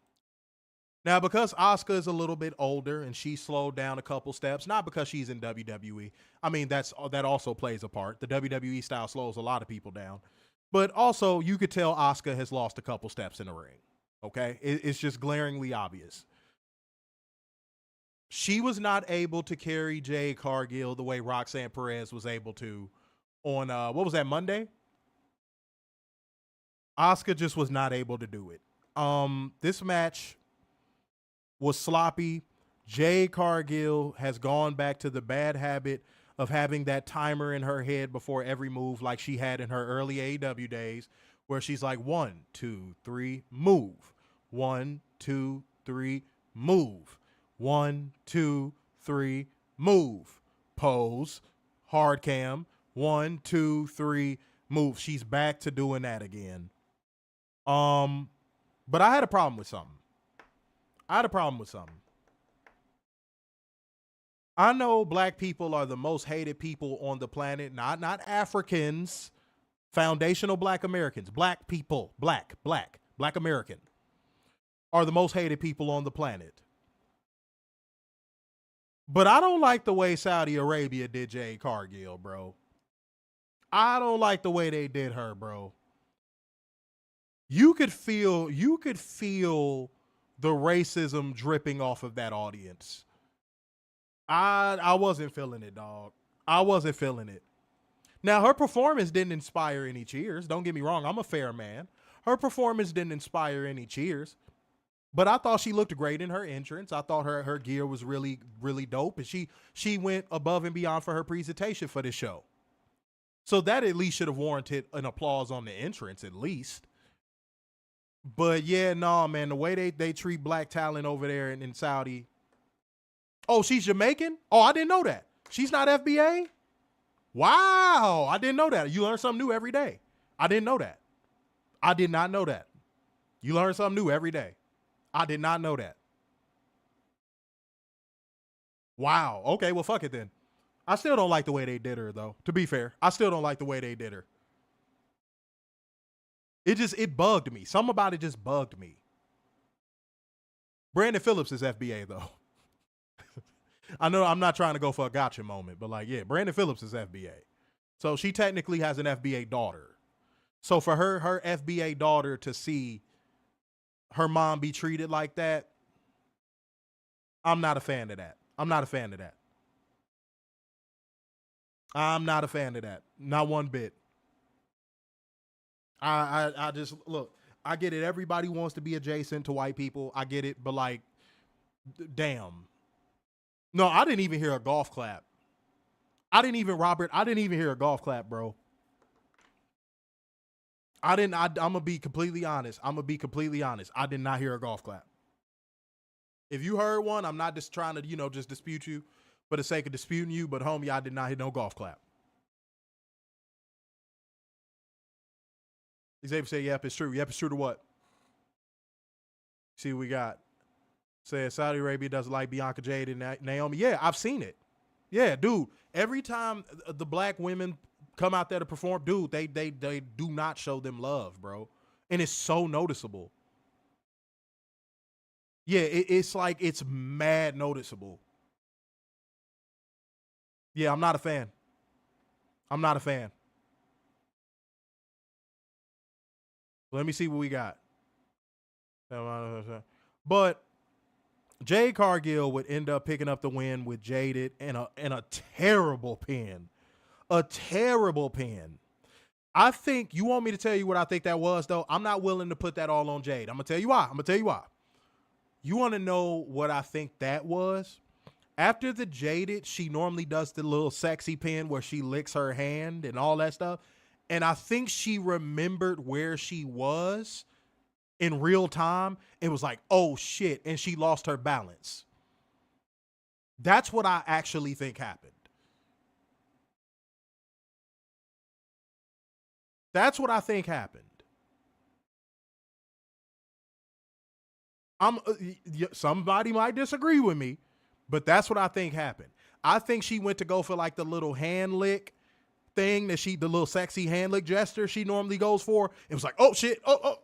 Now, because Asuka is a little bit older and she slowed down a couple steps, not because she's in WWE. I mean, that also plays a part. The WWE style slows a lot of people down. But also, you could tell Asuka has lost a couple steps in the ring. Okay? It's just glaringly obvious. She was not able to carry Jade Cargill the way Roxanne Perez was able to on, what was that, Monday? Asuka just was not able to do it. This match was sloppy. Jade Cargill has gone back to the bad habit of having that timer in her head before every move like she had in her early AEW days, where she's like 1, 2, 3, move. 1, 2, 3, move. 1, 2, 3, move. Pose. Hard cam. 1, 2, 3, move. She's back to doing that again. But I had a problem with something. I know black people are the most hated people on the planet. Not Africans. Foundational black Americans. Black people. Black American are the most hated people on the planet. But I don't like the way Saudi Arabia did Jade Cargill, bro. I don't like the way they did her, bro. You could feel the racism dripping off of that audience. I wasn't feeling it, dog. I wasn't feeling it. Now, her performance didn't inspire any cheers. Don't get me wrong. I'm a fair man. Her performance didn't inspire any cheers. But I thought she looked great in her entrance. I thought her gear was really, really dope. And she went above and beyond for her presentation for this show. So that at least should have warranted an applause on the entrance, at least. But yeah, no, man, the way they treat black talent over there in Saudi. Oh, she's Jamaican? Oh, I didn't know that. She's not FBA? Wow, I didn't know that. You learn something new every day. I didn't know that. I did not know that. You learn something new every day. I did not know that. Wow. Okay, well, fuck it then. I still don't like the way they did her, though. To be fair, I still don't like the way they did her. It bugged me. Something about it just bugged me. Brandon Phillips is FBA, though. I know I'm not trying to go for a gotcha moment, but like, yeah, Brandon Phillips is FBA. So she technically has an FBA daughter. So for her FBA daughter to see her mom be treated like that, I'm not a fan of that. I'm not a fan of that. I'm not a fan of that. Not one bit. I just, look, I get it. Everybody wants to be adjacent to white people. I get it. But like, damn. No, I didn't even hear a golf clap. I didn't even hear a golf clap, bro. I'm going to be completely honest. I did not hear a golf clap. If you heard one, I'm not just trying to, just dispute you for the sake of disputing you, but homie, I did not hear no golf clap. Xavier said, yep, it's true. Yep, it's true to what? See what we got. Said Saudi Arabia doesn't like Bianca, Jade, and Naomi. Yeah, I've seen it. Yeah, dude. Every time the black women come out there to perform, dude, they do not show them love, bro. And it's so noticeable. Yeah, it's like it's mad noticeable. Yeah, I'm not a fan. Let me see what we got. But Jade Cargill would end up picking up the win with Jaded in a terrible pin. A terrible pin. I think, you want me to tell you what I think that was, though? I'm not willing to put that all on Jade. I'm going to tell you why. You want to know what I think that was? After the Jaded, she normally does the little sexy pin where she licks her hand and all that stuff. And I think she remembered where she was in real time. It was like, oh shit. And she lost her balance. That's what I actually think happened. That's what I think happened. Somebody might disagree with me, But that's what I think happened. I think she went to go for like the little hand lick thing the little sexy hand lick gesture she normally goes for. It was like, oh shit, oh,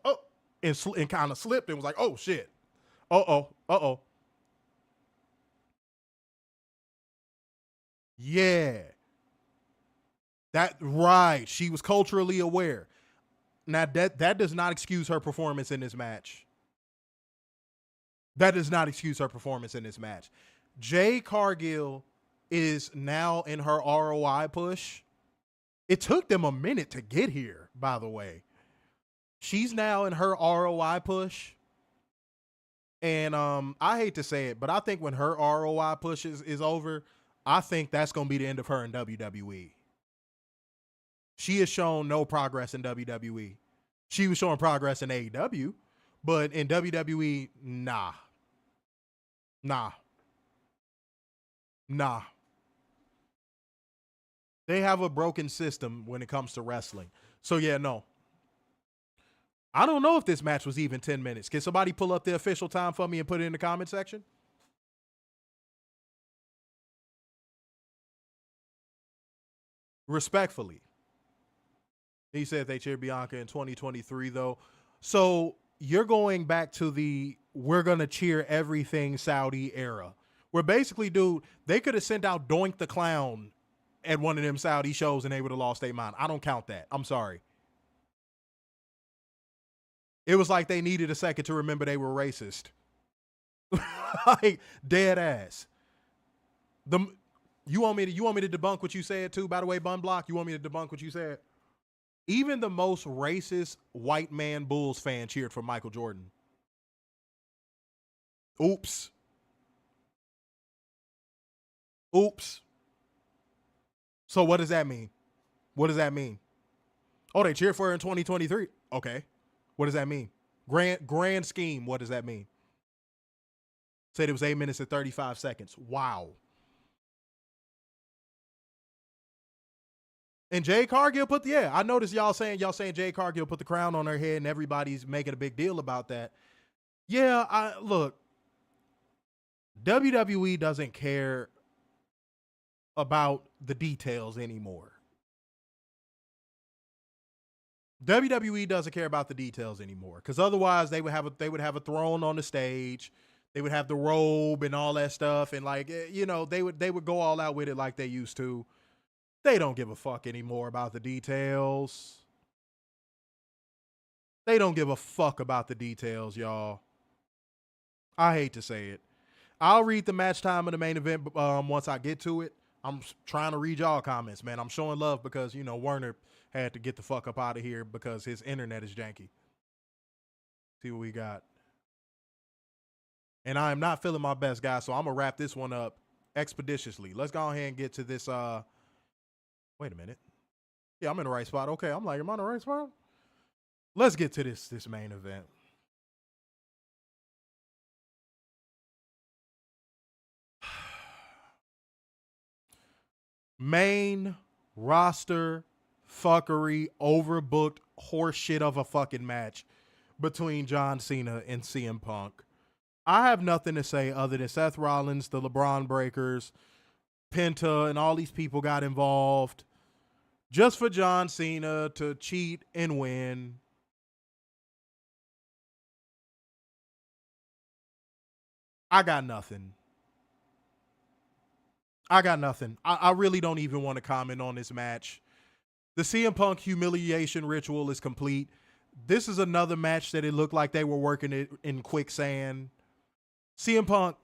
and kind of slipped and was like, oh shit, uh-oh. Yeah. That right. She was culturally aware. Now that does not excuse her performance in this match. That does not excuse her performance in this match. Jade Cargill is now in her ROI push. It took them a minute to get here, by the way. She's now in her ROI push. And I hate to say it, but I think when her ROI push is over, I think that's going to be the end of her in WWE. She has shown no progress in WWE. She was showing progress in AEW, but in WWE, nah. They have a broken system when it comes to wrestling. So yeah, no. I don't know if this match was even 10 minutes. Can somebody pull up the official time for me and put it in the comment section? Respectfully. He said they cheered Bianca in 2023, though. So you're going back to the we're going to cheer everything Saudi era. Where basically, dude, they could have sent out Doink the Clown at one of them Saudi shows and they would have lost their mind. I don't count that. I'm sorry. It was like they needed a second to remember they were racist. Like, dead ass. You want me to debunk what you said too? By the way, Bun Block, you want me to debunk what you said? Even the most racist white man Bulls fan cheered for Michael Jordan. Oops. So what does that mean? What does that mean? Oh, they cheered for her in 2023. Okay. What does that mean? Grand scheme, what does that mean? Said it was 8 minutes and 35 seconds. Wow. And Jade Cargill I noticed y'all saying Jade Cargill put the crown on her head and everybody's making a big deal about that. Yeah, look, WWE doesn't care about the details anymore. WWE doesn't care about the details anymore because otherwise they would have a throne on the stage. They would have the robe and all that stuff. And like, they would go all out with it like they used to. They don't give a fuck anymore about the details. They don't give a fuck about the details, y'all. I hate to say it. I'll read the match time of the main event once I get to it. I'm trying to read y'all comments, man. I'm showing love because, Werner had to get the fuck up out of here because his internet is janky. See what we got. And I am not feeling my best, guys, so I'm going to wrap this one up expeditiously. Let's go ahead and get to this. Wait a minute. Yeah, I'm in the right spot. Okay, I'm like, am I in the right spot? Let's get to this main event. Main roster fuckery, overbooked horseshit of a fucking match between John Cena and CM Punk. I have nothing to say other than Seth Rollins, the LeBron Breakers, Penta, and all these people got involved just for John Cena to cheat and win. I got nothing. I really don't even want to comment on this match. The CM Punk humiliation ritual is complete. This is another match that it looked like they were working it in quicksand. CM Punk,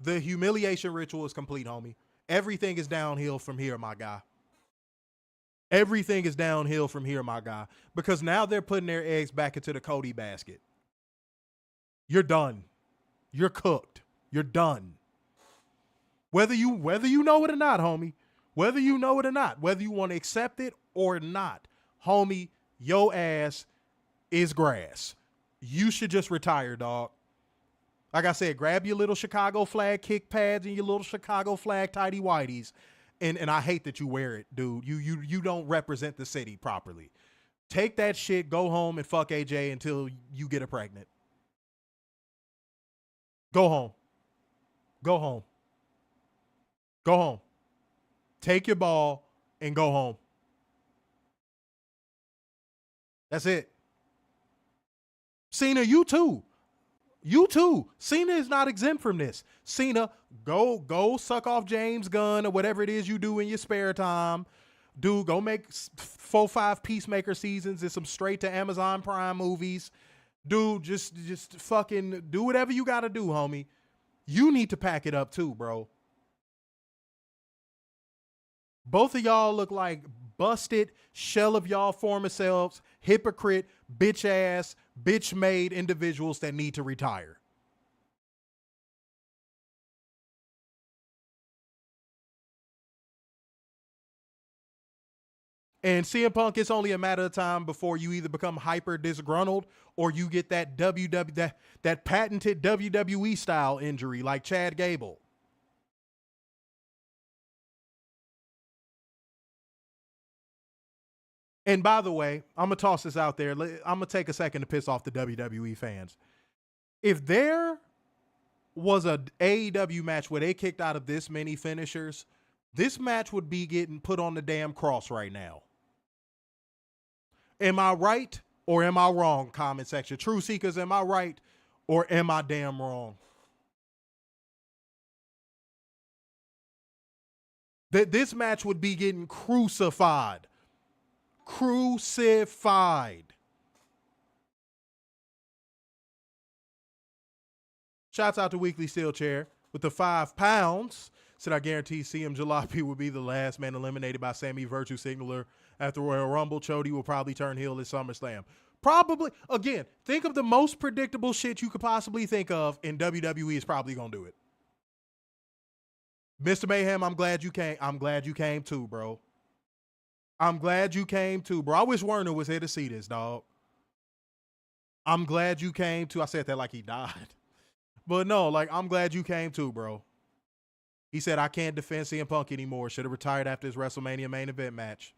the humiliation ritual is complete, homie. Everything is downhill from here, my guy. Everything is downhill from here, my guy. Because now they're putting their eggs back into the Cody basket. You're done. You're cooked. You're done. Whether you know it or not, homie. Whether you know it or not. Whether you want to accept it or not. Homie, your ass is grass. You should just retire, dog. Like I said, grab your little Chicago flag kick pads and your little Chicago flag tighty whities. And I hate that you wear it, dude. You don't represent the city properly. Take that shit, go home and fuck AJ until you get her pregnant. Go home. Go home. Go home. Take your ball and go home. That's it. Cena, you too. You too. Cena is not exempt from this. Cena, go suck off James Gunn or whatever it is you do in your spare time. Dude, go make 4-5 Peacemaker seasons and some straight to Amazon Prime movies. Dude, just fucking do whatever you got to do, homie. You need to pack it up too, bro. Both of y'all look like busted shell of y'all former selves, hypocrite, bitch ass, bitch made individuals that need to retire. And CM Punk, it's only a matter of time before you either become hyper disgruntled or you get that that patented WWE style injury like Chad Gable. And by the way, I'm going to toss this out there. I'm going to take a second to piss off the WWE fans. If there was a AEW match where they kicked out of this many finishers, this match would be getting put on the damn cross right now. Am I right or am I wrong? Comment section. True Seekers, am I right or am I damn wrong? This match would be getting crucified. Crucified. Shouts out to Weekly Steel Chair with the £5. Said I guarantee CM Jalopy will be the last man eliminated by Sami Virtue Signaler at the Royal Rumble. Chody will probably turn heel at SummerSlam. Probably. Again, think of the most predictable shit you could possibly think of, and WWE is probably going to do it. Mr. Mayhem, I'm glad you came. I'm glad you came too, bro. I'm glad you came too, bro. I wish Werner was here to see this, dog. I'm glad you came too. I said that like he died. But no, like, I'm glad you came too, bro. He said, I can't defend CM Punk anymore. Should have retired after his WrestleMania main event match.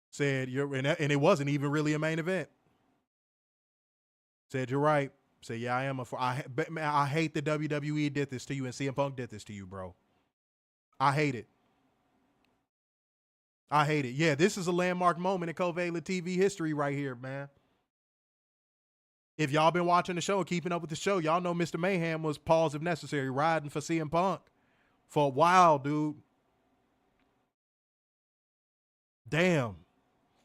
Said, and it wasn't even really a main event. Said, you're right. Said, yeah, I am. I hate that WWE did this to you and CM Punk did this to you, bro. I hate it. I hate it. Yeah, this is a landmark moment in CovalentTV history right here, man. If y'all been watching the show and keeping up with the show, y'all know Mr. Mayhem was, pause if necessary, riding for CM Punk for a while, dude. Damn.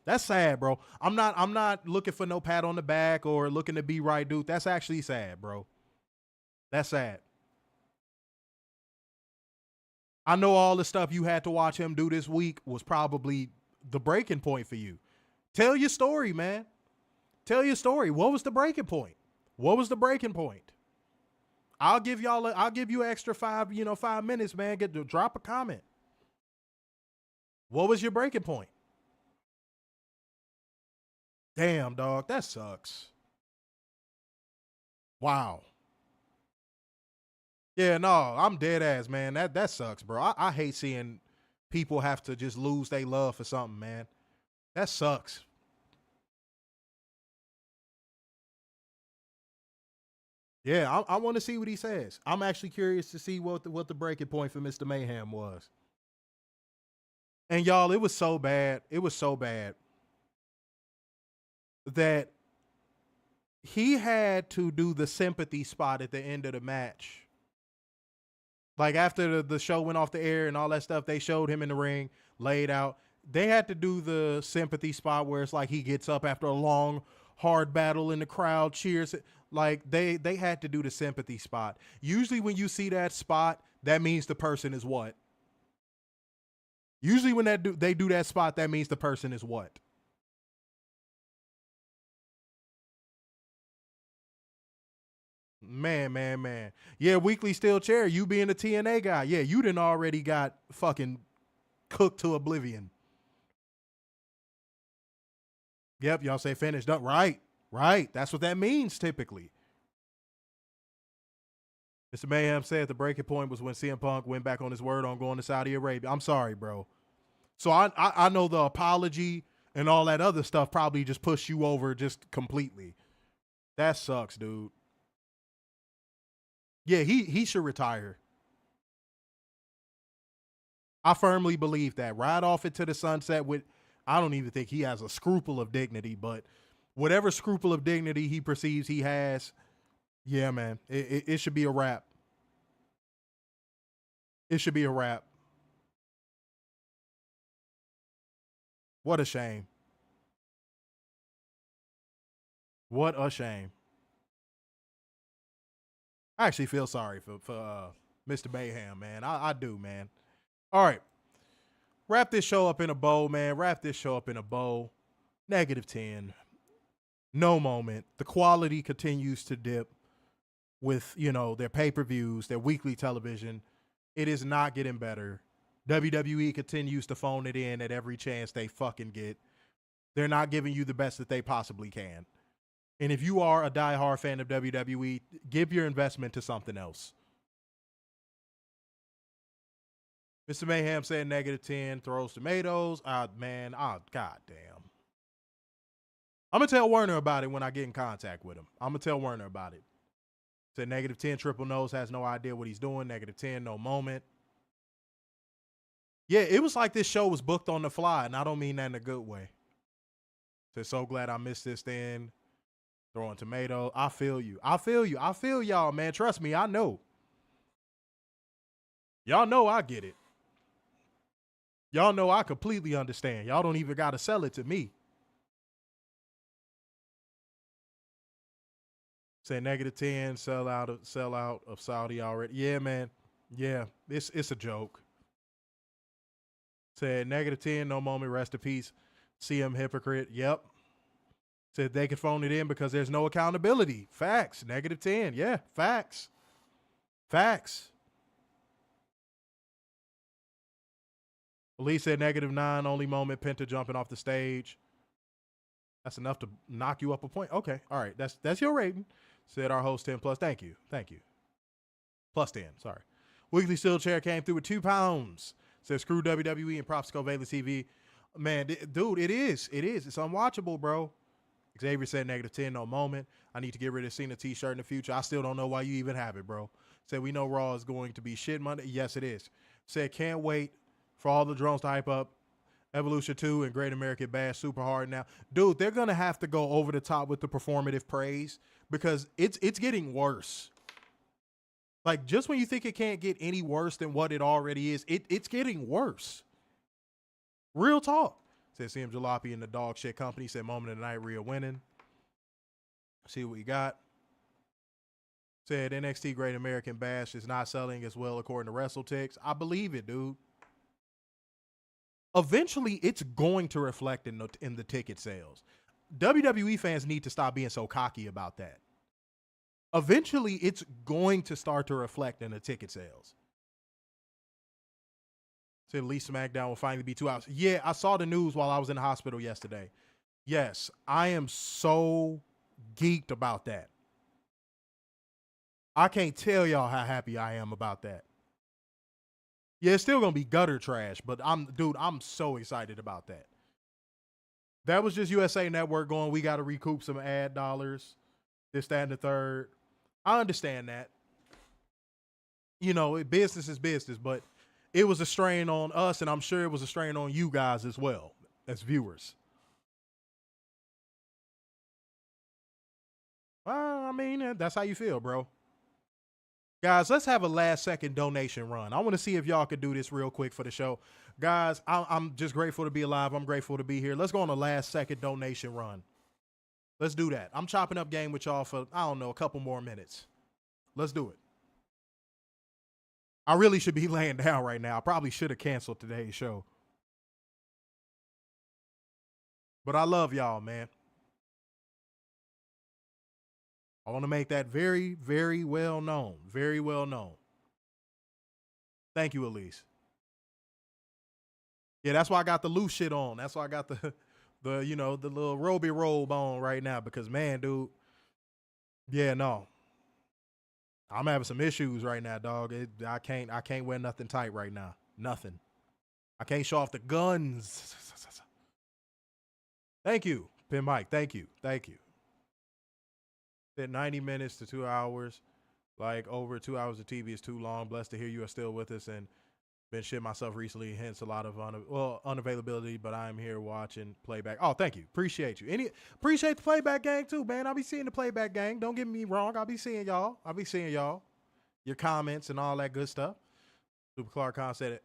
That's sad, bro. I'm not looking for no pat on the back or looking to be right, dude. That's actually sad, bro. That's sad. I know all the stuff you had to watch him do this week was probably the breaking point for you. Tell your story, man. Tell your story. What was the breaking point? What was the breaking point? I'll give you an extra 5 minutes, man. Drop a comment. What was your breaking point? Damn, dog. That sucks. Wow. Yeah, no, I'm dead ass, man. That sucks, bro. I hate seeing people have to just lose their love for something, man. That sucks. Yeah, I want to see what he says. I'm actually curious to see what the breaking point for Mr. Mayhem was. And y'all, it was so bad. It was so bad that he had to do the sympathy spot at the end of the match. Like after the show went off the air and all that stuff, they showed him in the ring, laid out. They had to do the sympathy spot where it's like he gets up after a long, hard battle and the crowd cheers. Like they had to do the sympathy spot. Usually when you see that spot, that means the person is what? Usually when they do that spot, that means the person is what? Man. Yeah, Weekly Steel Chair, you being the TNA guy. Yeah, you done already got fucking cooked to oblivion. Yep, y'all say finished up. Right. That's what that means typically. Mr. Mayhem said the breaking point was when CM Punk went back on his word on going to Saudi Arabia. I'm sorry, bro. So I know the apology and all that other stuff probably just pushed you over just completely. That sucks, dude. Yeah, he should retire. I firmly believe that. Ride off into the sunset with, I don't even think he has a scruple of dignity, but whatever scruple of dignity he perceives he has, yeah, man, it should be a wrap. It should be a wrap. What a shame. What a shame. I actually feel sorry for Mr. Bayham, man. I do, man. All right. Wrap this show up in a bow, man. Wrap this show up in a bow. -10. No moment. The quality continues to dip with, their pay-per-views, their weekly television. It is not getting better. WWE continues to phone it in at every chance they fucking get. They're not giving you the best that they possibly can. And if you are a diehard fan of WWE, give your investment to something else. Mr. Mayhem said -10, throws tomatoes. Man, goddamn. I'm going to tell Werner about it when I get in contact with him. I'm going to tell Werner about it. Said -10, triple nose, has no idea what he's doing. -10, no moment. Yeah, it was like this show was booked on the fly, and I don't mean that in a good way. Said, so glad I missed this then. Throwing tomato. I feel you. I feel y'all, man. Trust me, I know. Y'all know I get it. Y'all know I completely understand. Y'all don't even got to sell it to me. Say -10, sell out of Saudi already. Yeah, man. Yeah, it's a joke. Said -10, no moment, rest in peace. CM hypocrite. Yep. Said they could phone it in because there's no accountability. Facts. -10. Yeah, facts. Facts. Elise said -9, only moment, Penta jumping off the stage. That's enough to knock you up a point. Okay, all right. That's your rating. Said our host 10 plus. Thank you. Plus 10, sorry. Weekly Steel Chair came through with £2. Said screw WWE and props to CovalentTV. Man, dude, it is. It's unwatchable, bro. Xavier said -10, no moment. I need to get rid of Cena t-shirt in the future. I still don't know why you even have it, bro. Said we know Raw is going to be shit Monday. Yes, it is. Said can't wait for all the drones to hype up Evolution 2 and Great American Bash super hard now. Dude, they're going to have to go over the top with the performative praise because it's getting worse. Like, just when you think it can't get any worse than what it already is, it's getting worse. Real talk. Said CM Jalopy and the dog shit company. Said moment of the night, Rhea winning. See what we got. Said NXT Great American Bash is not selling as well according to WrestleTix. I believe it, dude. Eventually, it's going to reflect in the ticket sales. WWE fans need to stop being so cocky about that. Eventually, it's going to start to reflect in the ticket sales. Said at least SmackDown will finally be 2 hours. Yeah, I saw the news while I was in the hospital yesterday. Yes, I am so geeked about that. I can't tell y'all how happy I am about that. Yeah, it's still going to be gutter trash, but I'm so excited about that. That was just USA Network going, we got to recoup some ad dollars, this, that, and the third. I understand that. Business is business, but it was a strain on us, and I'm sure it was a strain on you guys as well, as viewers. Well, I mean, that's how you feel, bro. Guys, let's have a last-second donation run. I want to see if y'all could do this real quick for the show. Guys, I'm just grateful to be alive. I'm grateful to be here. Let's go on a last-second donation run. Let's do that. I'm chopping up game with y'all for, I don't know, a couple more minutes. Let's do it. I really should be laying down right now. I probably should have canceled today's show. But I love y'all, man. I want to make that very, very well known. Very well known. Thank you, Elise. Yeah, that's why I got the loose shit on. That's why I got the little Roby robe on right now because, man, dude. Yeah, no. I'm having some issues right now, dog. I can't wear nothing tight right now. Nothing. I can't show off the guns. Thank you, Pin Mike. Thank you. Said 90 minutes to 2 hours. Like over 2 hours of TV is too long. Blessed to hear you are still with us and Been shit myself recently, hence a lot of unavailability, but I'm here watching playback. Oh, thank you. Appreciate you. Appreciate the playback gang too, man. I'll be seeing the playback gang. Don't get me wrong. I'll be seeing y'all. Your comments and all that good stuff. Super Clark Khan said it.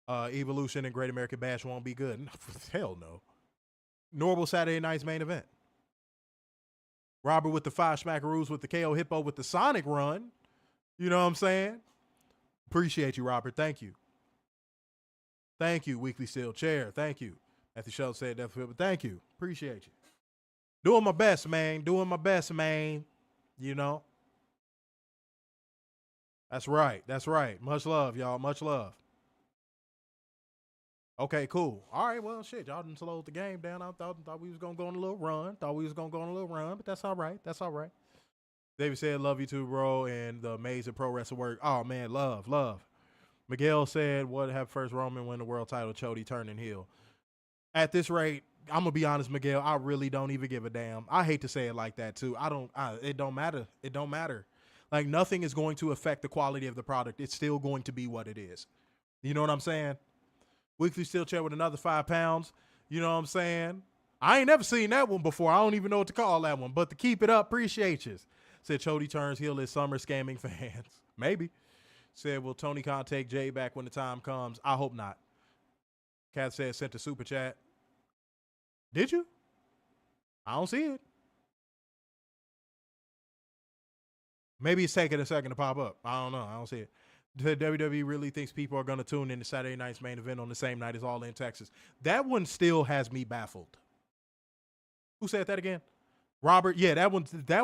Evolution and Great American Bash won't be good. Hell no. Normal Saturday night's main event. Robert with the 5 smackaroos with the KO Hippo with the Sonic run. You know what I'm saying? Appreciate you, Robert. Thank you. Thank you, Weekly Steel Chair. Thank you. Matthew Schultz said that, but thank you. Appreciate you. Doing my best, man. Doing my best, man. You know? That's right. That's right. Much love, y'all. Much love. Okay, cool. All right, well, shit. Y'all done slowed the game down. I thought we was going to go on a little run. But that's all right. That's all right. David said, love you too, bro, and the amazing pro wrestling work. Oh, man, love. Miguel said, what have first Roman win the world title, Cody turning heel? At this rate, I'm going to be honest, Miguel, I really don't even give a damn. I hate to say it like that, too. It don't matter. It don't matter. Like, nothing is going to affect the quality of the product. It's still going to be what it is. You know what I'm saying? Weekly Steel Chair with another 5 pounds. You know what I'm saying? I ain't never seen that one before. I don't even know what to call that one. But to keep it up, appreciate you. Said Cody turns heel this summer, scamming fans. Maybe. Said, will Tony Khan take Jade back when the time comes? I hope not. Kat said, sent a super chat. Did you? I don't see it. Maybe it's taking a second to pop up. I don't know. I don't see it. The WWE really thinks people are going to tune in to Saturday night's main event on the same night as All In Texas. That one still has me baffled. Who said that again? Robert? Yeah, that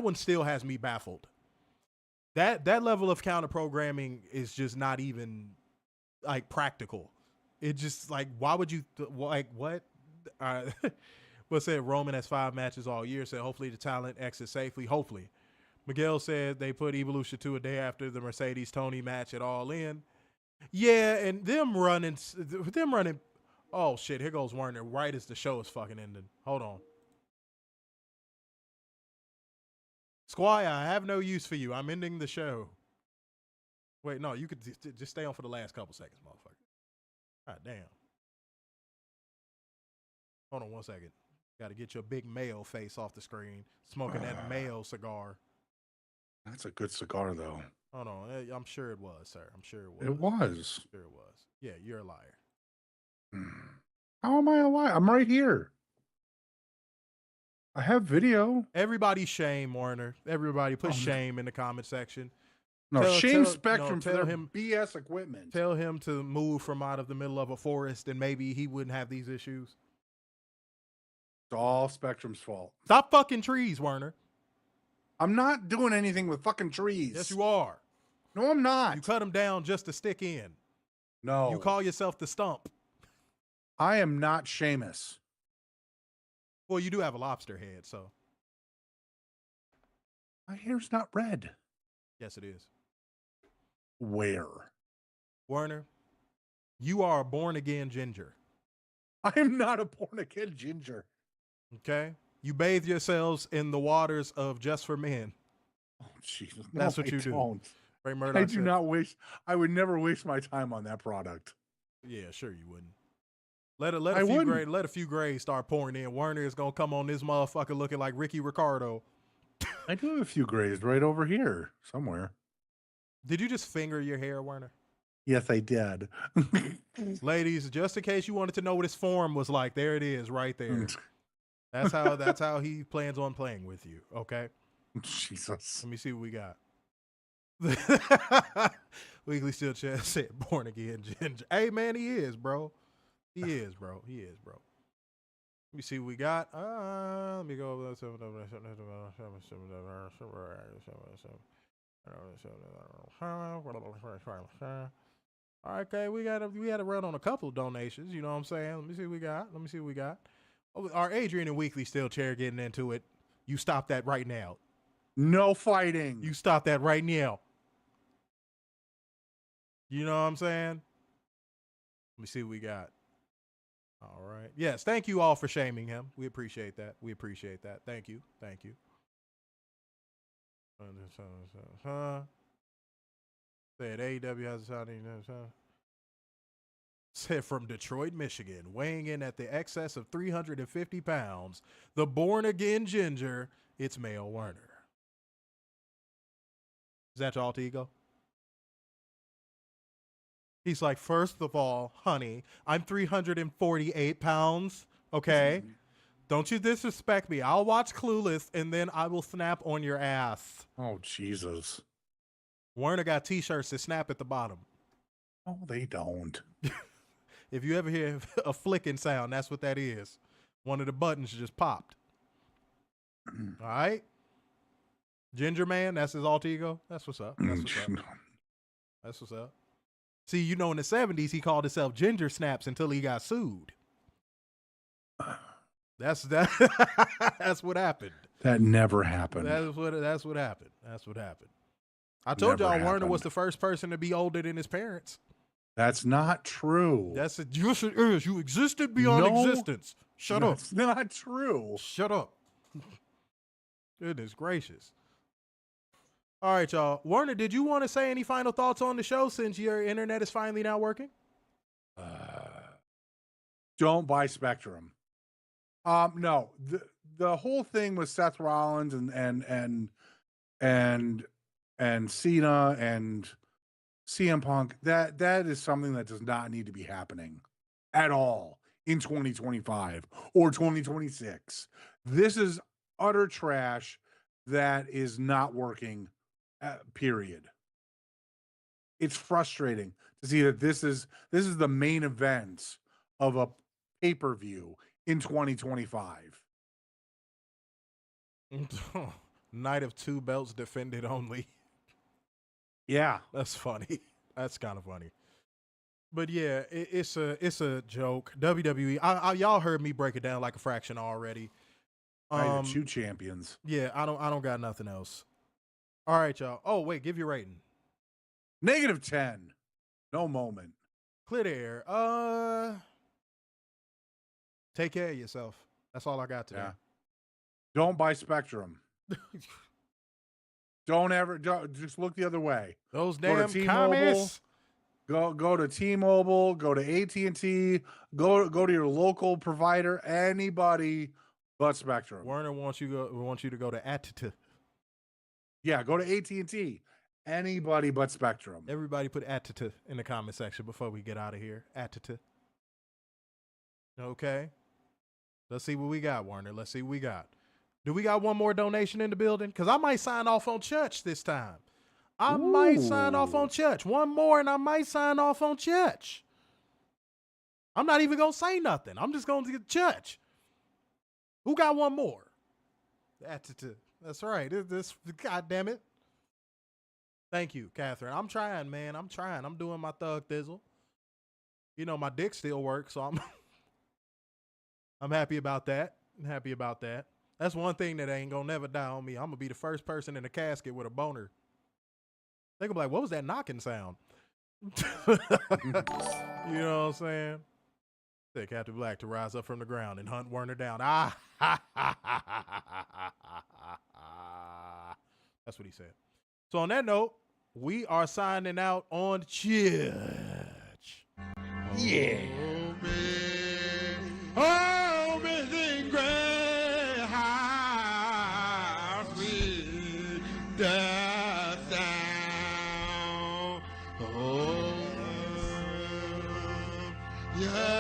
one still has me baffled. That level of counter programming is just not even like practical. It just like, why would you like what? What said Roman has 5 matches all year. Said hopefully the talent exits safely. Hopefully. Miguel said they put Evolution 2 a day after the Mercedes Tony match at All In. Yeah, and them running. Oh shit! Here goes Werner right as the show is fucking ending. Hold on. Squire, I have no use for you. I'm ending the show. Wait, no, you could just stay on for the last couple seconds, motherfucker. God damn. Hold on 1 second. Got to get your big Mayo face off the screen. Smoking that Mayo cigar. That's a good cigar, though. Hold on. I'm sure it was, sir. I'm sure it was. It was. I'm sure it was. Yeah, you're a liar. How am I a liar? I'm right here. I have video. Everybody shame Warner. Everybody put shame in the comment section. No, shame Spectrum for their BS equipment. Tell him to move from out of the middle of a forest and maybe he wouldn't have these issues. It's all Spectrum's fault. Stop fucking trees, Werner. I'm not doing anything with fucking trees. Yes, you are. No, I'm not. You cut them down just to stick in. No. You call yourself the stump. I am not Seamus. Well, you do have a lobster head, so. My hair's not red. Yes, it is. Where? Werner, you are a born-again ginger. I am not a born-again ginger. Okay? You bathe yourselves in the waters of Just for Men. Oh, Jesus. That's what you do. Ray Murdoch I do not waste. I would never waste my time on that product. Yeah, sure you wouldn't. Let a few grays start pouring in. Werner is gonna come on this motherfucker looking like Ricky Ricardo. I do have a few grays right over here somewhere. Did you just finger your hair, Werner? Yes, I did. Ladies, just in case you wanted to know what his form was like, there it is, right there. That's how he plans on playing with you. Okay. Jesus. Let me see what we got. Weekly Steel Chat said born again ginger. Hey man, he is, bro. He is, bro. Let me see what we got. Let me go over okay, we had a run on a couple of donations, you know what I'm saying? Let me see what we got. Oh, our Adrian and Weekly Steel Chair getting into it. You stop that right now. No fighting. You stop that right now. You know what I'm saying? Let me see what we got. All right. Yes, thank you all for shaming him. We appreciate that. Thank you. Said AEW has a signing. Said from Detroit, Michigan, weighing in at the excess of 350 pounds, the born-again ginger, it's Mayo Werner. Is that your alter ego? He's like, first of all, honey, I'm 348 pounds, okay? Don't you disrespect me. I'll watch Clueless, and then I will snap on your ass. Oh, Jesus. Werner got T-shirts that snap at the bottom. Oh, they don't. If you ever hear a flicking sound, that's what that is. One of the buttons just popped. All right? Ginger Man, that's his alter ego. That's what's up. That's what's up. That's what's up. See, you know, in the 70s, he called himself Ginger Snaps until he got sued. That's what happened. That never happened. That's what happened. That's what happened. I told Never y'all Werner happened. was the first person to be older than his parents. That's not true. Yes, it is. You existed beyond existence. Shut up. That's not true. Shut up. Goodness gracious. All right, y'all. Werner, did you want to say any final thoughts on the show since your internet is finally now working? Don't buy Spectrum. No, the whole thing with Seth Rollins and Cena and CM Punk, that is something that does not need to be happening at all in 2025 or 2026. This is utter trash that is not working, period. It's frustrating to see that this is the main event of a pay-per-view in 2025. Night of two belts defended only. Yeah. That's funny. That's kind of funny. But yeah, it's a joke. WWE, y'all heard me break it down like a fraction already. Night of two champions. Yeah, I don't got nothing else. All right, y'all. Oh, wait, give your rating. -10. No moment. Clear the air. Take care of yourself. That's all I got today. Yeah. Don't buy Spectrum. Don't just look the other way. Those Go to damn T-Mobile. commies. Go to T-Mobile, go to AT&T, go to your local provider, anybody but Spectrum. Werner wants you to go to ATT. Yeah, go to AT&T. Anybody but Spectrum. Everybody put ATT in the comment section before we get out of here. ATT. Okay. Let's see what we got, Werner. Let's see what we got. Do we got one more donation in the building? Because I might sign off on Church this time. I might sign off on Church. One more and I might sign off on Church. I'm not even going to say nothing. I'm just going to get Church. Who got one more? That's right. This, God damn it. Thank you, Catherine. I'm trying, man. I'm trying. I'm doing my thug thizzle. You know, my dick still works, so I'm happy about that. I'm happy about that. That's one thing that ain't gonna never die on me. I'm gonna be the first person in the casket with a boner. They gonna be like, what was that knocking sound? You know what I'm saying? Said Captain Black to rise up from the ground and hunt Werner down. That's what he said. So on that note, we are signing out on Church. Yeah. Yeah.